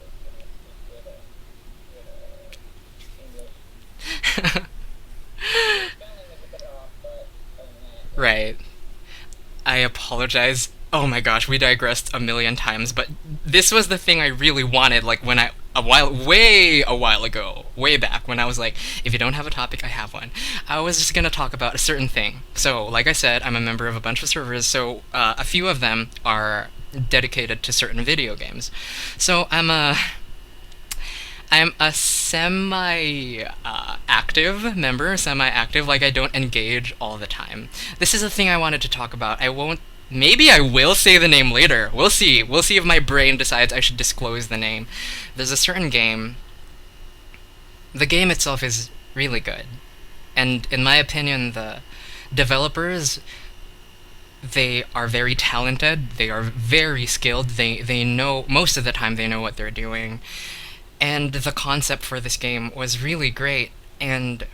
speak good English. The spelling is a bit off, but other than that, yeah. Right. I apologize. Oh my gosh, we digressed a million times, but this was the thing I really wanted, like when a while ago, way back, when I was like, if you don't have a topic, I have one. I was just gonna talk about a certain thing. So, like I said, I'm a member of a bunch of servers, so a few of them are dedicated to certain video games. So I'm a semi active member, semi active, like I don't engage all the time. This is a thing I wanted to talk about. I won't. Maybe I will say the name later. We'll see. We'll see if my brain decides I should disclose the name. There's a certain game. The game itself is really good. And in my opinion, the developers, they are very talented, they are very skilled, they know, most of the time they know what they're doing. And the concept for this game was really great, and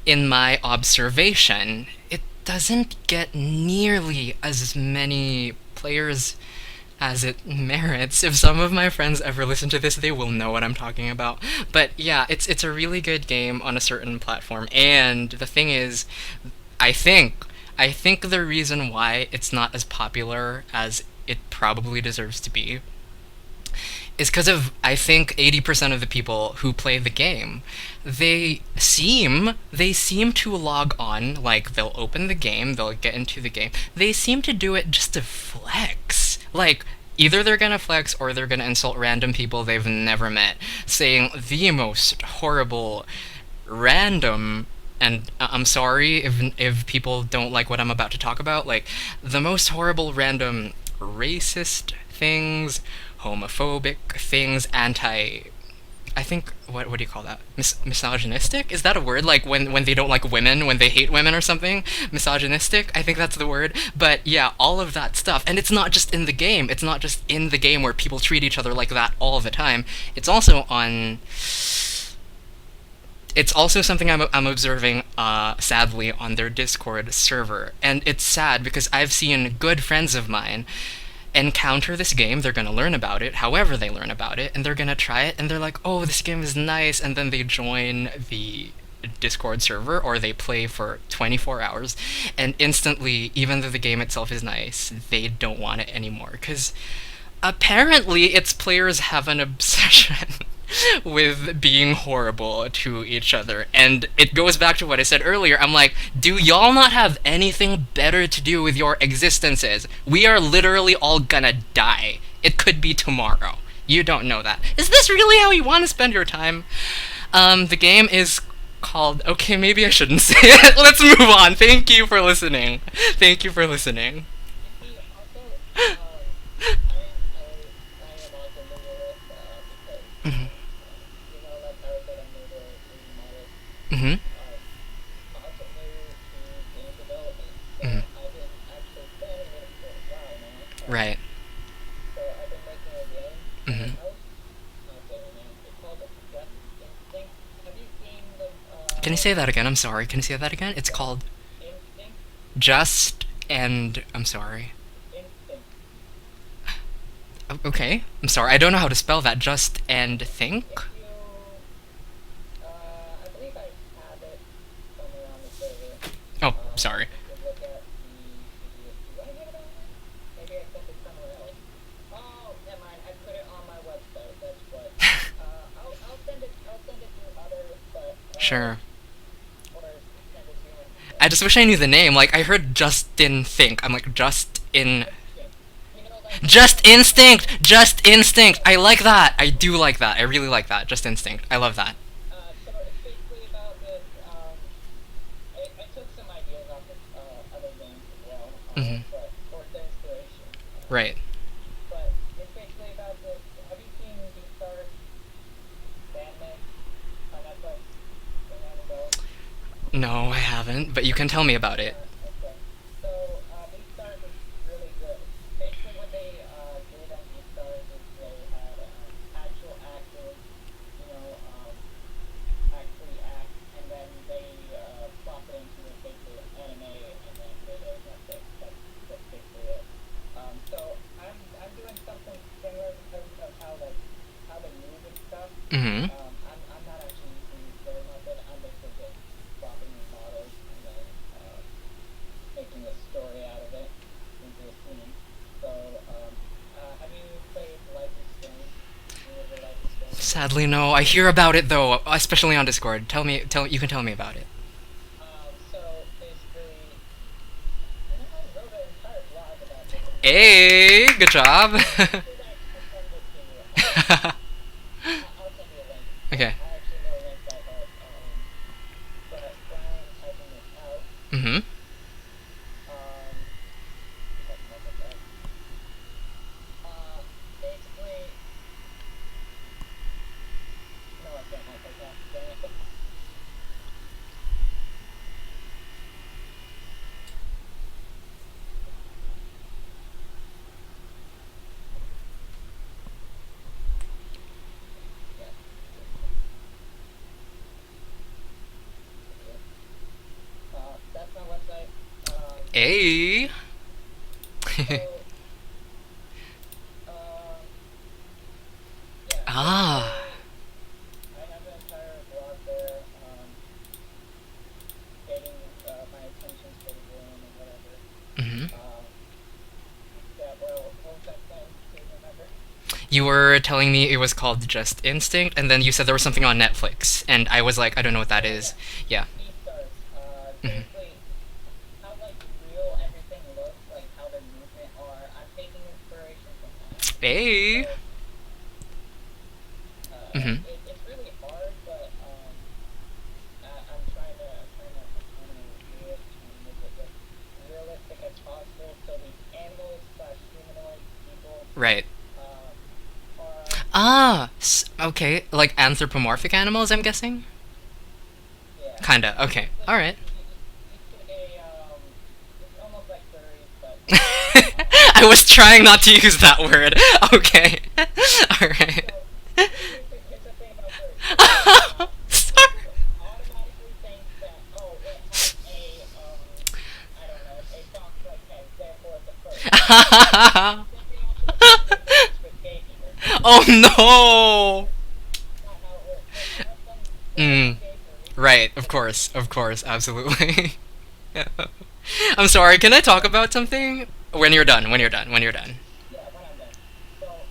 in my observation, it doesn't get nearly as many players as it merits. If some of my friends ever listen to this, they will know what I'm talking about. But yeah, it's a really good game on a certain platform. And the thing is, I think I think the reason why it's not as popular as it probably deserves to be is because of, I think, 80% of the people who play the game, they seem to log on, like they'll open the game, they'll get into the game, they seem to do it just to flex. Like, either they're gonna flex or they're gonna insult random people they've never met, saying the most horrible, random, and I'm sorry if people don't like what I'm about to talk about, like the most horrible, random, racist things, homophobic things, I think what do you call that? Misogynistic? Is that a word? Like when they don't like women, when they hate women or something? Misogynistic? I think that's the word. But yeah, all of that stuff. And it's not just in the game. It's not just in the game where people treat each other like that all the time. It's also on it's also something I'm observing, sadly, on their Discord server. And it's sad because I've seen good friends of mine encounter this game, they're going to learn about it, however they learn about it, and they're going to try it, and they're like, oh, this game is nice, and then they join the Discord server or they play for 24 hours, and instantly, even though the game itself is nice, they don't want it anymore. Because apparently, its players have an obsession with being horrible to each other. And it goes back to what I said earlier. I'm like, do y'all not have anything better to do with your existences? We are literally all gonna die. It could be tomorrow. You don't know that. Is this really how you want to spend your time? The game is called. Okay, maybe I shouldn't say it. Let's move on. Thank you for listening. Thank you for listening. You see, also, I am also new to it because Hmm. like how I said, I'm new to 3D models. Hmm. Um, also new to game development, Hmm. so I've been actually planning this for a while now. Right. So I've been making a game. Hmm. I'll say the name. It's called Just Instinct. Have you seen the Can you say that again? I'm sorry. Can you say that again? It's Just called Instinct? Just and I'm sorry. Instinct. Okay. I'm sorry. I don't know how to spell that. Just and think. If you, I believe I have it somewhere on the server. Oh, sorry. You could look at do I have it on there? Maybe I sent it somewhere else. Oh, never mind. I put it on my website. That's what. I'll send it. I'll send it to others, but Sure. or send it to you I just wish I knew the name. Like I heard Justin Think. I'm like just in instinct. Like Just Instinct. Just Instinct. I like that. I do like that. I really like that. Just Instinct. I love that. so it's basically about this. I took some ideas off of other games as well, Hmm. but for the inspiration. Right. But it's basically about this. Have you seen Beastars Bandmate on Netflix a while ago? No, I haven't. But you can tell me about it. Okay. So Beastars is really good. Basically, what they did on Beastars is they had actual actors, you know, actually act, and then they plop it into basically an anime, and then made it Netflix. That's basically it. So I'm doing something similar because of how they move and stuff. Hmm. I'm not actually using their method. I'm basically just swapping in models and then making a story out of it into a scene. So have you played Life is Strange? You ever Life is Strange? Sadly, no. I hear about it though, especially on Discord. Tell me. Tell you can tell me about it. So basically, I wrote an entire blog about this. Hey, good job. I should actually send it to you. I'll send you a link. Okay. I actually know a link by heart. But while I'm typing this out, Hmm. if I can open that. Basically, no, I can't multitask. Dang it. Yeah. That's my website. Hey. So, um, yeah, Ah. basically, I have an entire blog there, stating my intentions for the room and whatever. Hmm. Um, yeah, well, what was that saying? Do you remember? You were telling me it was called Just Instinct, and then you said there was something on Netflix, and I was like, I don't know what that Oh, is. yeah. Yeah. Beastars. Hmm. Basically, how like real everything looks, like how their movement are. I'm taking inspiration from that. Hey. So Hmm. it's really hard, but I'm trying to do it, trying to make it look realistic as possible. So these animals slash humanoid people Right. um, are Ah, okay, like anthropomorphic animals, I'm guessing. Yeah, Kinda. Okay. it's like All right. it's a it's almost like furries, but I was trying not to use that word. Okay. All right. so here's the thing about furries. Sorry. People automatically think that, oh, it has a I don't know, a fox-like head, therefore it's a furry. Then they also think it mates with cave eaters, which is Oh no. not how it works. There are Mm, some gay furries, right. but Of course. Absolutely. I'm sorry. Can I talk about something? When you're done. When you're done. When you're done. yeah, when I'm done. So,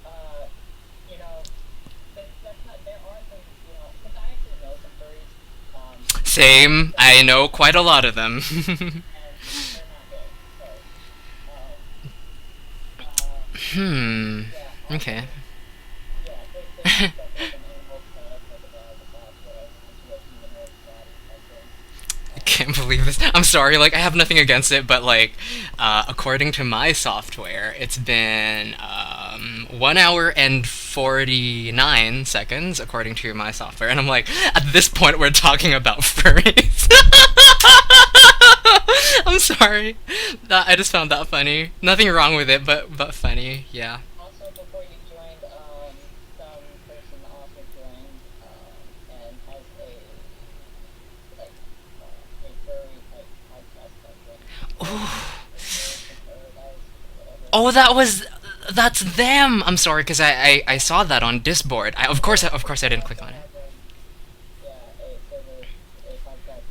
uh, you know, that's not. There are some, because I actually know some furries, Same. some I know quite a lot of them. and they're not gay. So, um, uh, Hmm. yeah. Okay. Also, yeah, they do stuff like an animal's pet, like a dog, a cat, whatever, into a humanoid body type thing. Um, Can't believe this. I'm sorry, like, I have nothing against it, but, like, according to my software, it's been 1 hour and 49 seconds, according to my software. And I'm like, at this point, we're talking about furries. I'm sorry. I just found that funny. Nothing wrong with it, but funny. Yeah. Also, before you joined, some person also joined, and has a furry type podcast type thing. So it's Furries in Paradise or whatever. Oh, that's them. I'm sorry because I saw that on Discord. Of course I They didn't click also on it. have yeah, a podcast.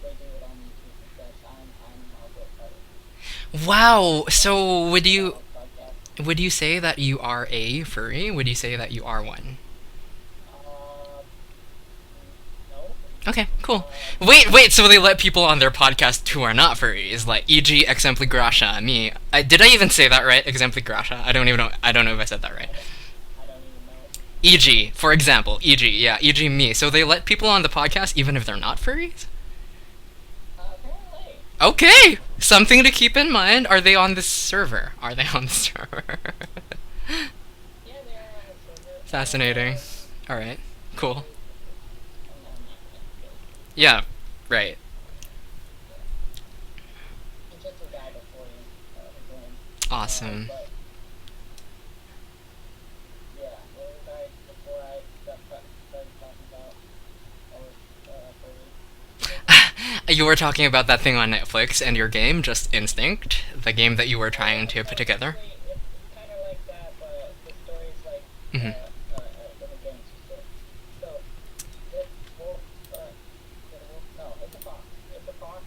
They do it on YouTube and such. I'm also a part of Wow. that So podcast. would you say that you are a furry? Would you say that you are one? Uh, no. Okay, cool. Um, Wait. So they let people on their podcast who are not furries, like e.g. Exempli Grasha, me. Did I even say that right? Exempli Grasha. I don't even know. I don't know if I said that right. I don't, I don't even know. E.g. For example, e.g. Yeah, e.g. me. So they let people on the podcast even if they're not furries. Apparently, Okay, something to keep in mind. Are they on the server? Are they on the server? yeah, they are on the server. Fascinating. All right, cool. They, I'm not gonna go into details. Yeah, right. Yeah, it's just a guy before you who joined. Awesome. But yeah, what was I before I started talking about all this furries? You were talking about that thing on Netflix and your game, just Instinct, the game that you were trying to put together. It's kind of like that, but the story's like Hmm. let me get into the story. So this wolf, is it a wolf? No, it's a fox. It's a fox.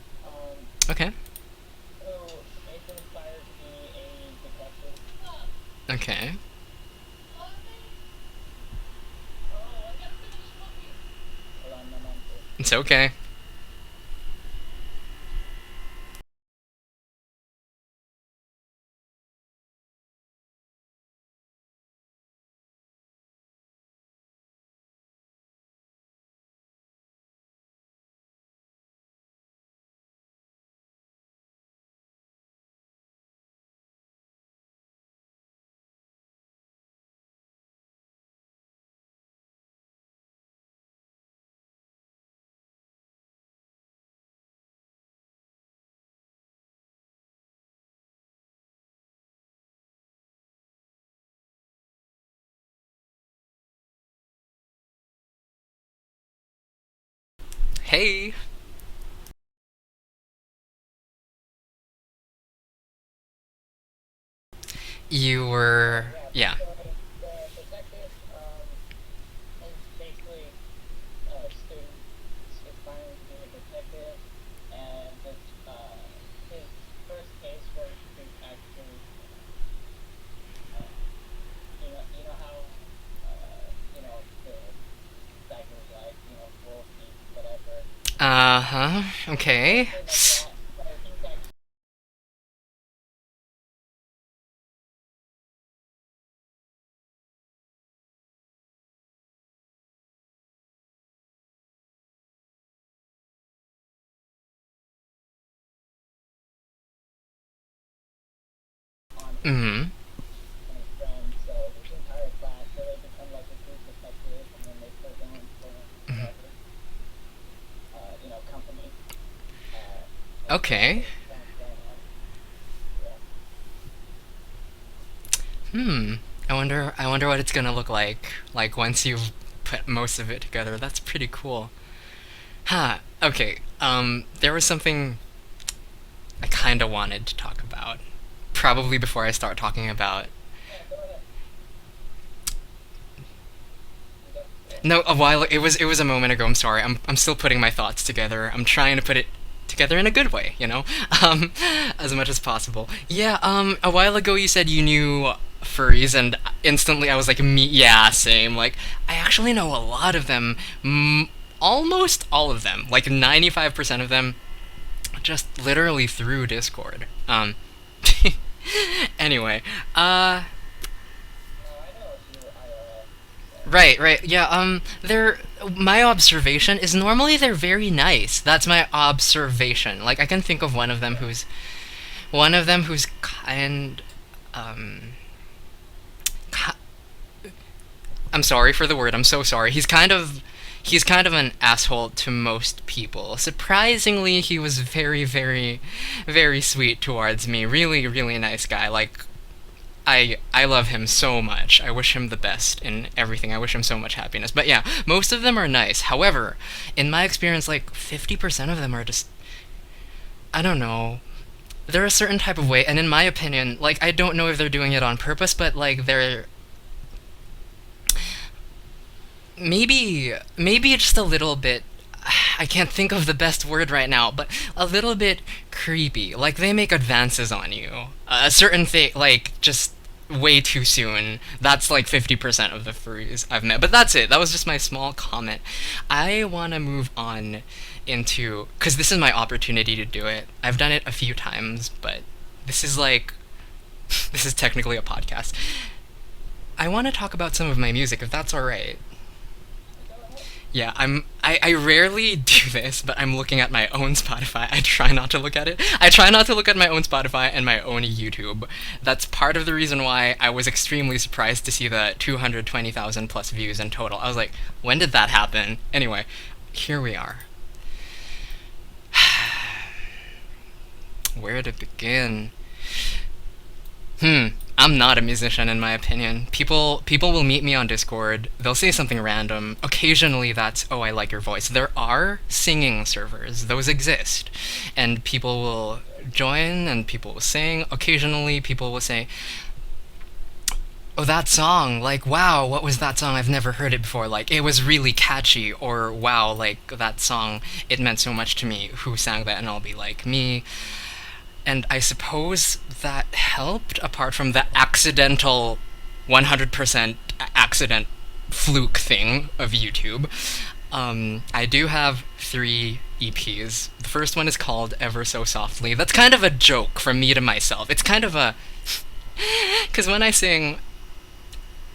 Okay. Who basically aspires to be a detective. Okay. Hold on, my mom's here. It's okay. Hey. You were. Yeah. Yeah. So the detective is basically a student aspiring to be a detective, and his first case was to actually, uh, how, the cycles like, wolf eats whatever. Uh huh. It's Okay. basically like that. So he's actually on his Hmm. and his friend. So his entire Okay. it sounds so nice. Yeah. Hmm. I wonder what it's gonna look like once you've put most of it together. That's pretty cool. Huh. Okay. There was something I kind of wanted to talk about. Probably before I start talking about. Yeah, go ahead. Yeah. No, a while. It was a moment ago. I'm sorry. I'm still putting my thoughts together. I'm trying to put it together in a good way. Um, as much as possible. Yeah. A while ago you said you knew furries, and instantly I was like, me. Yeah, same. Like, I actually know a lot of them. Almost all of them. Like 95% of them just literally through Discord. Anyway, No, I know a few IRL. So right, yeah. They're my observation is normally they're very nice. That's my observation. Like I can think of yeah. one of them who's kind. Um, I'm sorry for the word. I'm so sorry. He's kind of an asshole to most people. Surprisingly, he was very, very, very sweet towards me. Really, really nice guy. Like I love him so much. I wish him the best in everything. I wish him so much happiness. But yeah, most of them are nice. However, in my experience, like 50% of them are just I don't know. They're a certain type of way, and in my opinion, like I don't know if they're doing it on purpose, but like they're maybe just a little bit. I can't think of the best word right now, but a little bit creepy. Like they make advances on you. A certain thing, like just way too soon. That's like 50% of the furries I've met. But that's it. That was just my small comment. I want to move on into because this is my opportunity to do it. I've done it a few times, but this is like this is technically a podcast. I want to talk about some of my music, if that's all right. Go ahead. Yeah, I rarely do this, but I'm looking at my own Spotify. I try not to look at it. I try not to look at my own Spotify and my own YouTube. That's part of the reason why I was extremely surprised to see the 220,000 plus views in total. I was like, when did that happen? Anyway, here we are. Where to begin? Hmm. I'm not a musician in my opinion. People will meet me on Discord. They'll say something random. Occasionally that's, "Oh, I like your voice." There are singing servers. Those exist. And people will join and people will sing. Occasionally people will say, "Oh, that song. Like, wow, what was that song? I've never heard it before. Like, it was really catchy." Or, "Wow, like that song, it meant so much to me. Who sang that?" And I'll be like, "Me." And I suppose that helped, apart from the accidental 100% accident fluke thing of YouTube. I do have three EPs. The first one is called Ever So Softly. That's kind of a joke from me to myself. It's kind of a. Because when I sing,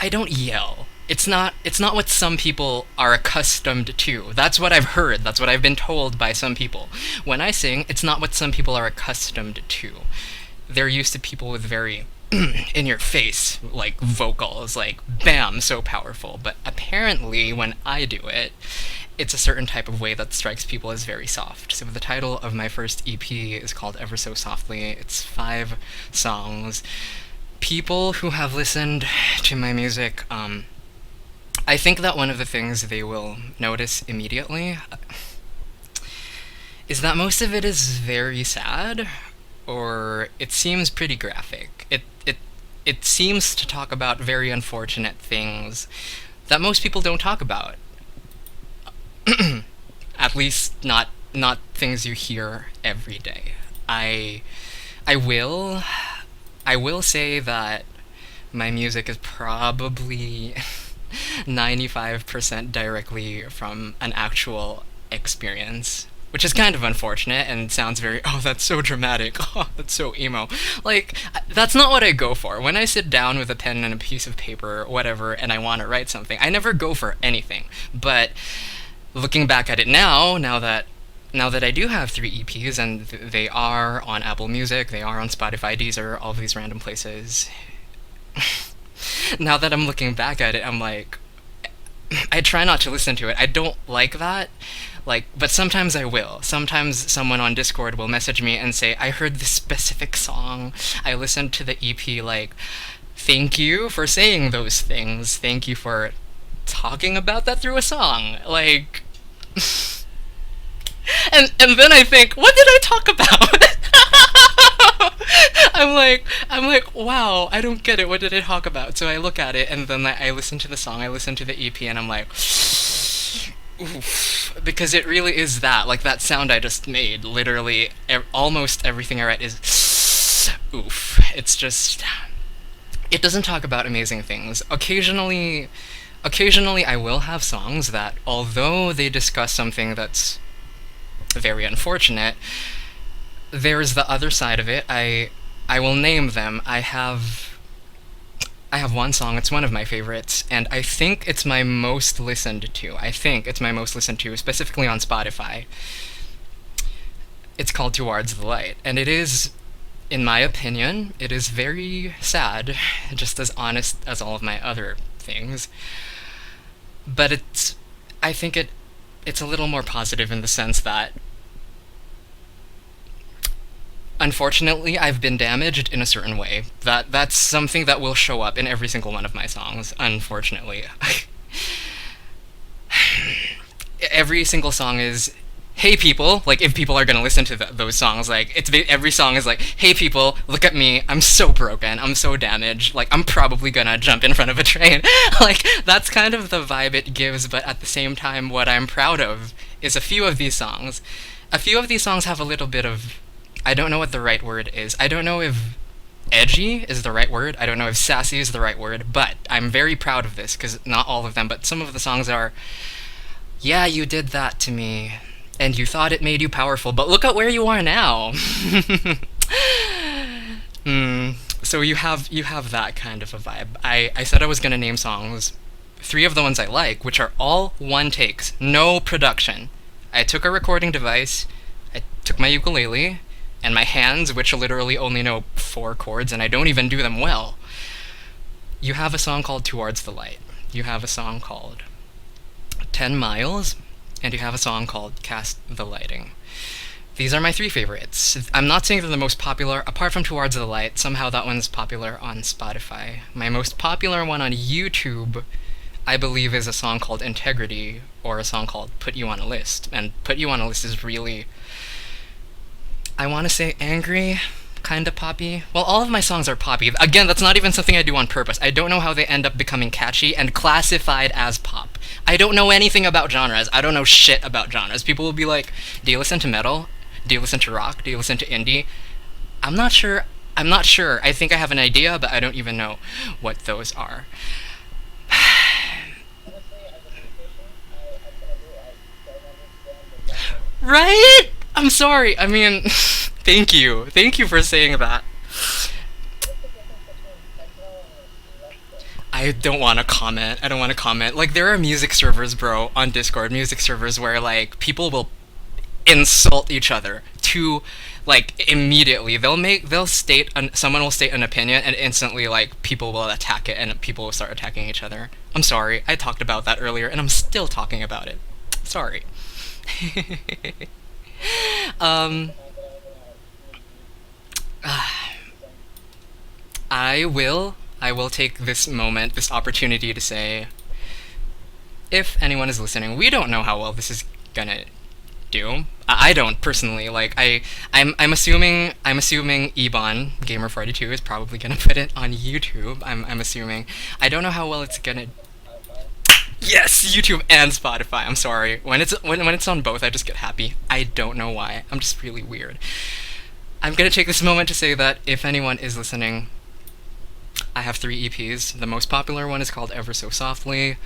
I don't yell. It's not what some people are accustomed to. That's what I've heard. That's what I've been told by some people. When I sing, it's not what some people are accustomed to. They're used to people with very in your face like vocals, like bam, so powerful. But apparently when I do it, it's a certain type of way that strikes people as very soft. So the title of my first EP is called Ever So Softly. It's 5 songs. People who have listened to my music, I think that one of the things they will notice immediately is that most of it is very sad, or it seems pretty graphic. It seems to talk about very unfortunate things that most people don't talk about. At least not things you hear every day. I I will I will say that my music is probably 95% directly from an actual experience, which is kind of unfortunate and sounds very, "Oh, that's so dramatic. Oh, that's so emo." Like, that's not what I go for. When I sit down with a pen and a piece of paper, whatever, and I want to write something, I never go for anything. But looking back at it now that I do have 3 EPs and they are on Apple Music, they are on Spotify, Deezer, all of these random places. Now that I'm looking back at it, I'm like, I try not to listen to it. I don't like that. Like, but sometimes I will. Sometimes someone on Discord will message me and say, "I heard this specific song. I listened to the EP. Like, thank you for saying those things. Thank you for talking about that through a song." Like, and then I think, what did I talk about? I'm like, wow, I don't get it. What did I talk about? So I look at it and then I listen to the song, I listen to the EP, and I'm like, oof, because it really is that. Like that sound I just made. Literally, almost everything I write is oof. It's just, it doesn't talk about amazing things. Occasionally I will have songs that, although they discuss something that's very unfortunate, there's the other side of it. I will name them. I have one song. It's one of my favorites, and I think it's my most listened to. I think it's my most listened to, specifically on Spotify. It's called "Towards the Light," and it is, in my opinion, it is very sad, just as honest as all of my other things. But I think it's a little more positive in the sense that, unfortunately, I've been damaged in a certain way. That's something that will show up in every single one of my songs. Unfortunately, every single song is, "Hey people," like if people are gonna listen to those songs, like every song is like, "Hey people, look at me. I'm so broken. I'm so damaged. Like I'm probably gonna jump in front of a train." Like that's kind of the vibe it gives. But at the same time, what I'm proud of is a few of these songs. A few of these songs have a little bit of, I don't know what the right word is. I don't know if edgy is the right word. I don't know if sassy is the right word, but I'm very proud of this because not all of them, but some of the songs are, "Yeah, you did that to me, and you thought it made you powerful, but look at where you are now." So you have that kind of a vibe. I said I was gonna name songs. Three of the ones I like, which are all one takes, no production. I took a recording device, I took my ukulele, and my hands, which literally only know four chords, and I don't even do them well. You have a song called "Towards the Light." You have a song called "10 Miles," and you have a song called "Cast the Lighting." These are my three favorites. I'm not saying they're the most popular, apart from "Towards the Light." Somehow that one's popular on Spotify. My most popular one on YouTube, I believe, is a song called "Integrity," or a song called "Put You on a List." And "Put You on a List" is really, I want to say, angry, kind of poppy. Well, all of my songs are poppy. Again, that's not even something I do on purpose. I don't know how they end up becoming catchy and classified as pop. I don't know anything about genres. I don't know shit about genres. People will be like, "Do you listen to metal? Do you listen to rock? Do you listen to indie?" I'm not sure. I'm not sure. I think I have an idea, but I don't even know what those are. Honestly, as a musician, I can agree. I don't understand the genre Right? I'm sorry. I mean, thank you. Thank you for saying that. what's the difference between techno and electro? I don't want to comment. I don't want to comment. Like, there are music servers, bro, on Discord, music servers where, like, people will insult each other to, like, immediately. Someone will state an opinion, and instantly, like, people will attack it, and people will start attacking each other. I'm sorry. I talked about that earlier, and I'm still talking about it. Sorry. um, Not that I even know some I will take this moment, this opportunity to say, if anyone is listening, we don't know how well this is gonna do. I don't personally. Like I'm assuming Ebon Gamer42 is probably gonna put it on YouTube. I'm assuming. I don't know how well it's gonna. YouTube and Spotify. Yes, YouTube and Spotify. I'm sorry. When it's on both, I just get happy. I don't know why. I'm just really weird. I'm gonna take this moment to say that if anyone is listening, I have three EPs. The most popular one is called "Ever So Softly."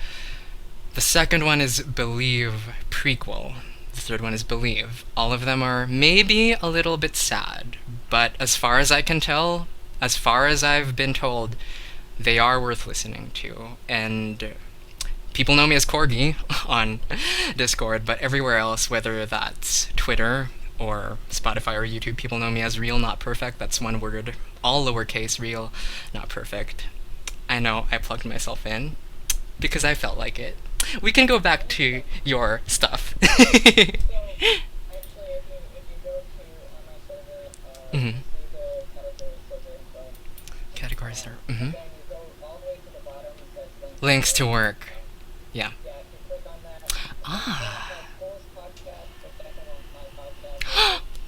The second one is "Believe Prequel." The third one is "Believe." All of them are maybe a little bit sad, but as far as I can tell, as far as I've been told, they are worth listening to. And people know me as Corgi on Discord, but everywhere else, whether that's Twitter or Spotify or YouTube, people know me as Real Not Perfect. That's one word, all lowercase, Real Not Perfect. I know I plugged myself in because I felt like it. We can go back to your stuff. So actually, if you go to on my server, Hmm. you see the category server info, Categories are. and then you go all the way to the bottom. It says links to Links to work. work. Yeah. Yeah, if you click on that, the first Ah. one's Cole's podcast, the second one's my podcast, the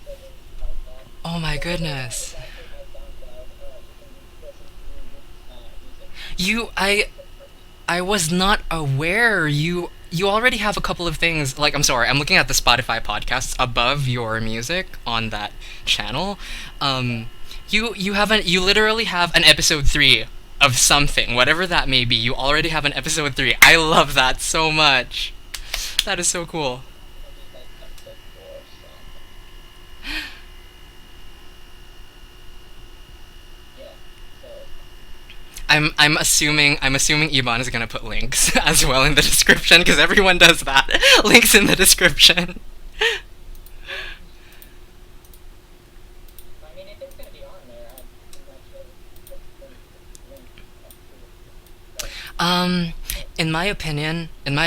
third is Server's podcast. Oh my The middle one is goodness. actually my SoundCloud. You can listen to music You first and first. I was not aware you already have a couple of things. Like, I'm sorry, I'm looking at the Spotify podcasts above your music on that channel. Yeah. Um you haven't you literally have an episode 3 of something, whatever that may be. You already have an episode 3. I love that so much. That is so cool. Maybe like episode 4. So yeah. So I'm assuming Iban is gonna put links as well in the description because everyone does that. Links in the description. I mean, if it's gonna be on there, I'm not sure what the link up to. But Um, but in my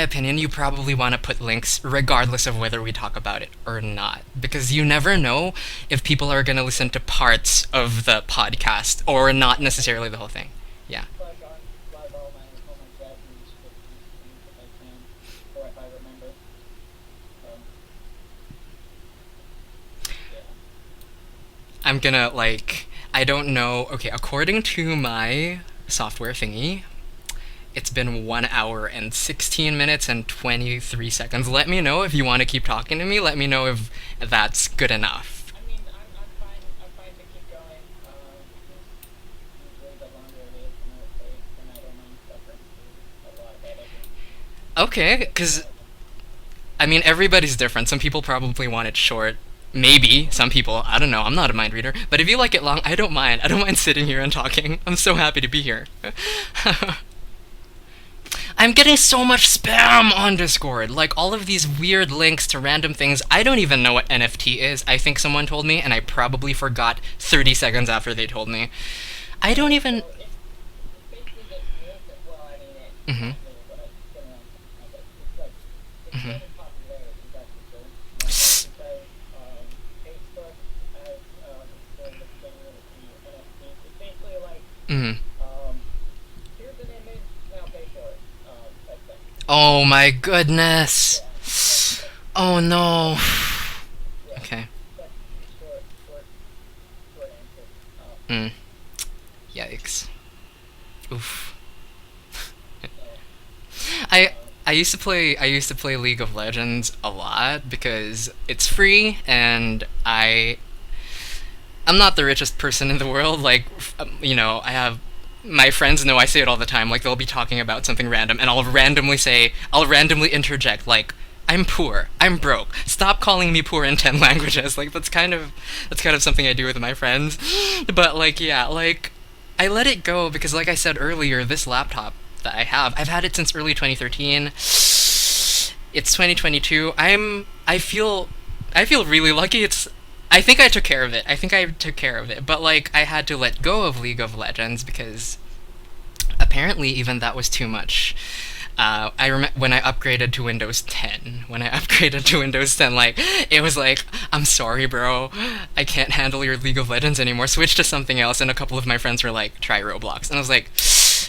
opinion, you probably want to put links regardless of whether we talk about it or not, because you never know if people are going to listen to parts of the podcast or not I just necessarily the whole thing. Yeah. plug all my jazz news with these things if I can, or if I remember. So yeah. I'm gonna I don't know. Okay, according to my software thingy, it's been 1 hour and 16 minutes and 23 seconds. Let me know if you want to keep talking to me. Let me know if that's good enough. I mean, I'm fine. I'm fine to keep going. Usually the longer it is, the more it takes, and I don't mind suffering through a lot of editing. Okay, Editing, because editing. I mean, everybody's different. Some people probably want it short. Maybe some people. I don't know. I'm not a mind reader. But if you like it long, I don't mind. I don't mind sitting here and talking. I'm so happy to be here. I'm getting so much spam on Discord. Like all of these weird links to random things. I don't even know what NFT is. I think someone told me, and I probably forgot 30 seconds after they told me. I don't even. So it's basically just new. Well, I mean, it's Hmm. not new, but it's been around some time. But it's like it's Hmm. gaining popularity. That's for sure. Because Facebook has is doing this thing with the NFTs. It's basically like Hmm. um, here's an image, now pay for it, type thing. Oh my goodness. Yeah, Oh no. yeah. Okay. That's the short answer. Mm. Yikes. Oof. So I um, I used to play League of Legends a lot because it's free and I'm not the richest person in the world. Like, I have my friends know I say it all the time. Like, they'll be talking about something random, and I'll randomly interject, like, I'm poor, I'm broke. Stop calling me poor in 10 languages. Like, that's kind of something I do with my friends. But like, yeah, like, I let it go because, like I said earlier, this laptop that I've had it since early 2013. It's 2022. I feel really lucky. I think I took care of it. I think I took care of it. But like I had to let go of League of Legends because apparently even that was too much. I remember when I upgraded to Windows 10. When I upgraded to Windows 10, like it was like, I'm sorry, bro, I can't handle your League of Legends anymore. Switch to something else. And a couple of my friends were like, try Roblox, and I was like,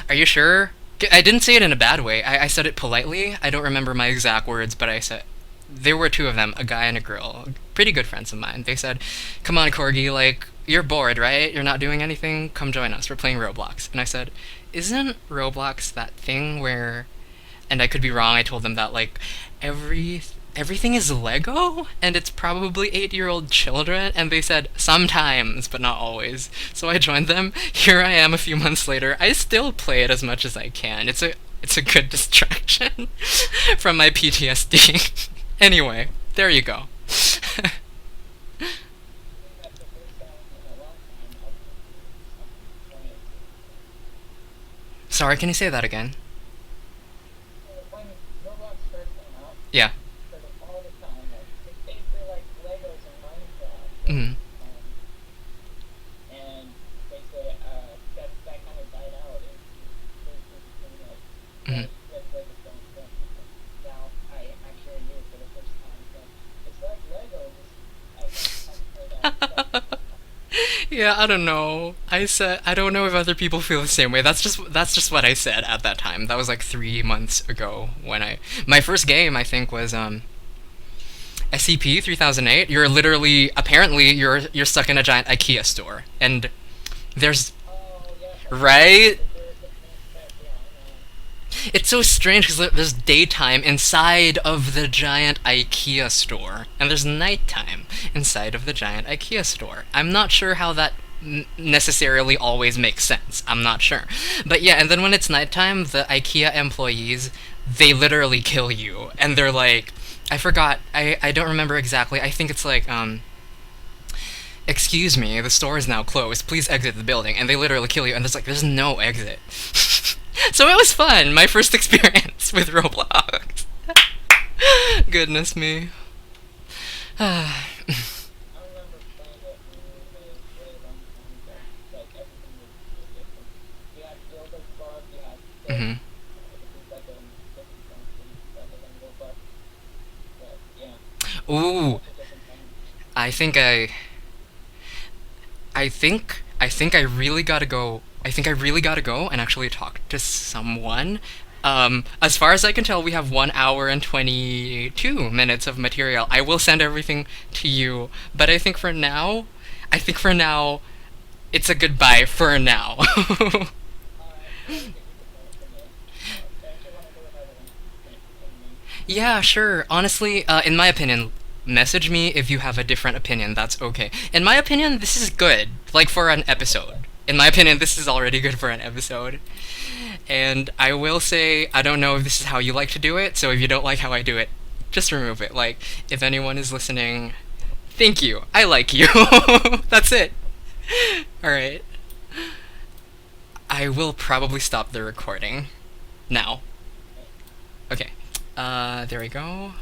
are you sure? I didn't say it in a bad way. I said it politely. I don't remember my exact words, but I said there were two of them, a guy and a girl, pretty good friends of mine. They said, "Come on, Corgi, like you're bored, right? You're not doing anything. Come join us. We're playing Roblox." And I said, "Isn't Roblox that thing where?" And I could be wrong. I told them that like everything is Lego and it's probably 8-year-old children, and they said sometimes but not always. So I joined them. Here I am a few months later. I still play it as much as I can. It's a good distraction from my PTSD. Anyway, there you go. I think that's the first time in a long time up since 2018. Sorry, can you say that again? When Roblox first came out, Yeah. for all the time, like it's basically like Legos and Minecraft, Mm. and basically that kind of died out. It basically became like Mm. red Legos don't count. Yeah, I don't know. I said I don't know if other people feel the same way. That's just what I said at that time. That was like 3 months ago when I my first game I think was SCP 3008. You're literally apparently you're stuck in a giant IKEA store and there's Oh yes, I know. right. There's the transparent. Yeah, I know. It's so strange because there's daytime inside of the giant IKEA store, and there's nighttime inside of the giant IKEA store. I'm not sure how that necessarily always makes sense. I'm not sure. But yeah, and then when it's nighttime, the IKEA employees, they literally kill you. And they're like, I forgot, I don't remember exactly. I think it's like, excuse me, the store is now closed. Please exit the building. And they literally kill you, and there's no exit. So it was fun. My first experience with Roblox. Goodness me. I remember playing it really, really long time ago. Like everything was so different. You had builder club, you had Hmm. Sims. It was like a different function rather than Roblox. But yeah, Ooh, such a different time. I think I really gotta go. I think I really gotta go and actually talk to someone. As far as I can tell, we have 1 hour and 22 minutes of material. I will send everything to you, but I think for now, it's a goodbye for now. Alright, yeah, you could tell it from there. Say if you want to do another one, ping me. Yeah, sure. Honestly, in my opinion, message me if you have a different opinion. That's okay. In my opinion, this is good. Like for an episode. In my opinion, this is already good for an episode. And I will say, I don't know if this is how you like to do it, so if you don't like how I do it, just remove it. Like, if anyone is listening, thank you. I like you. That's it. Alright. I will probably stop the recording now. Okay. Okay. There we go.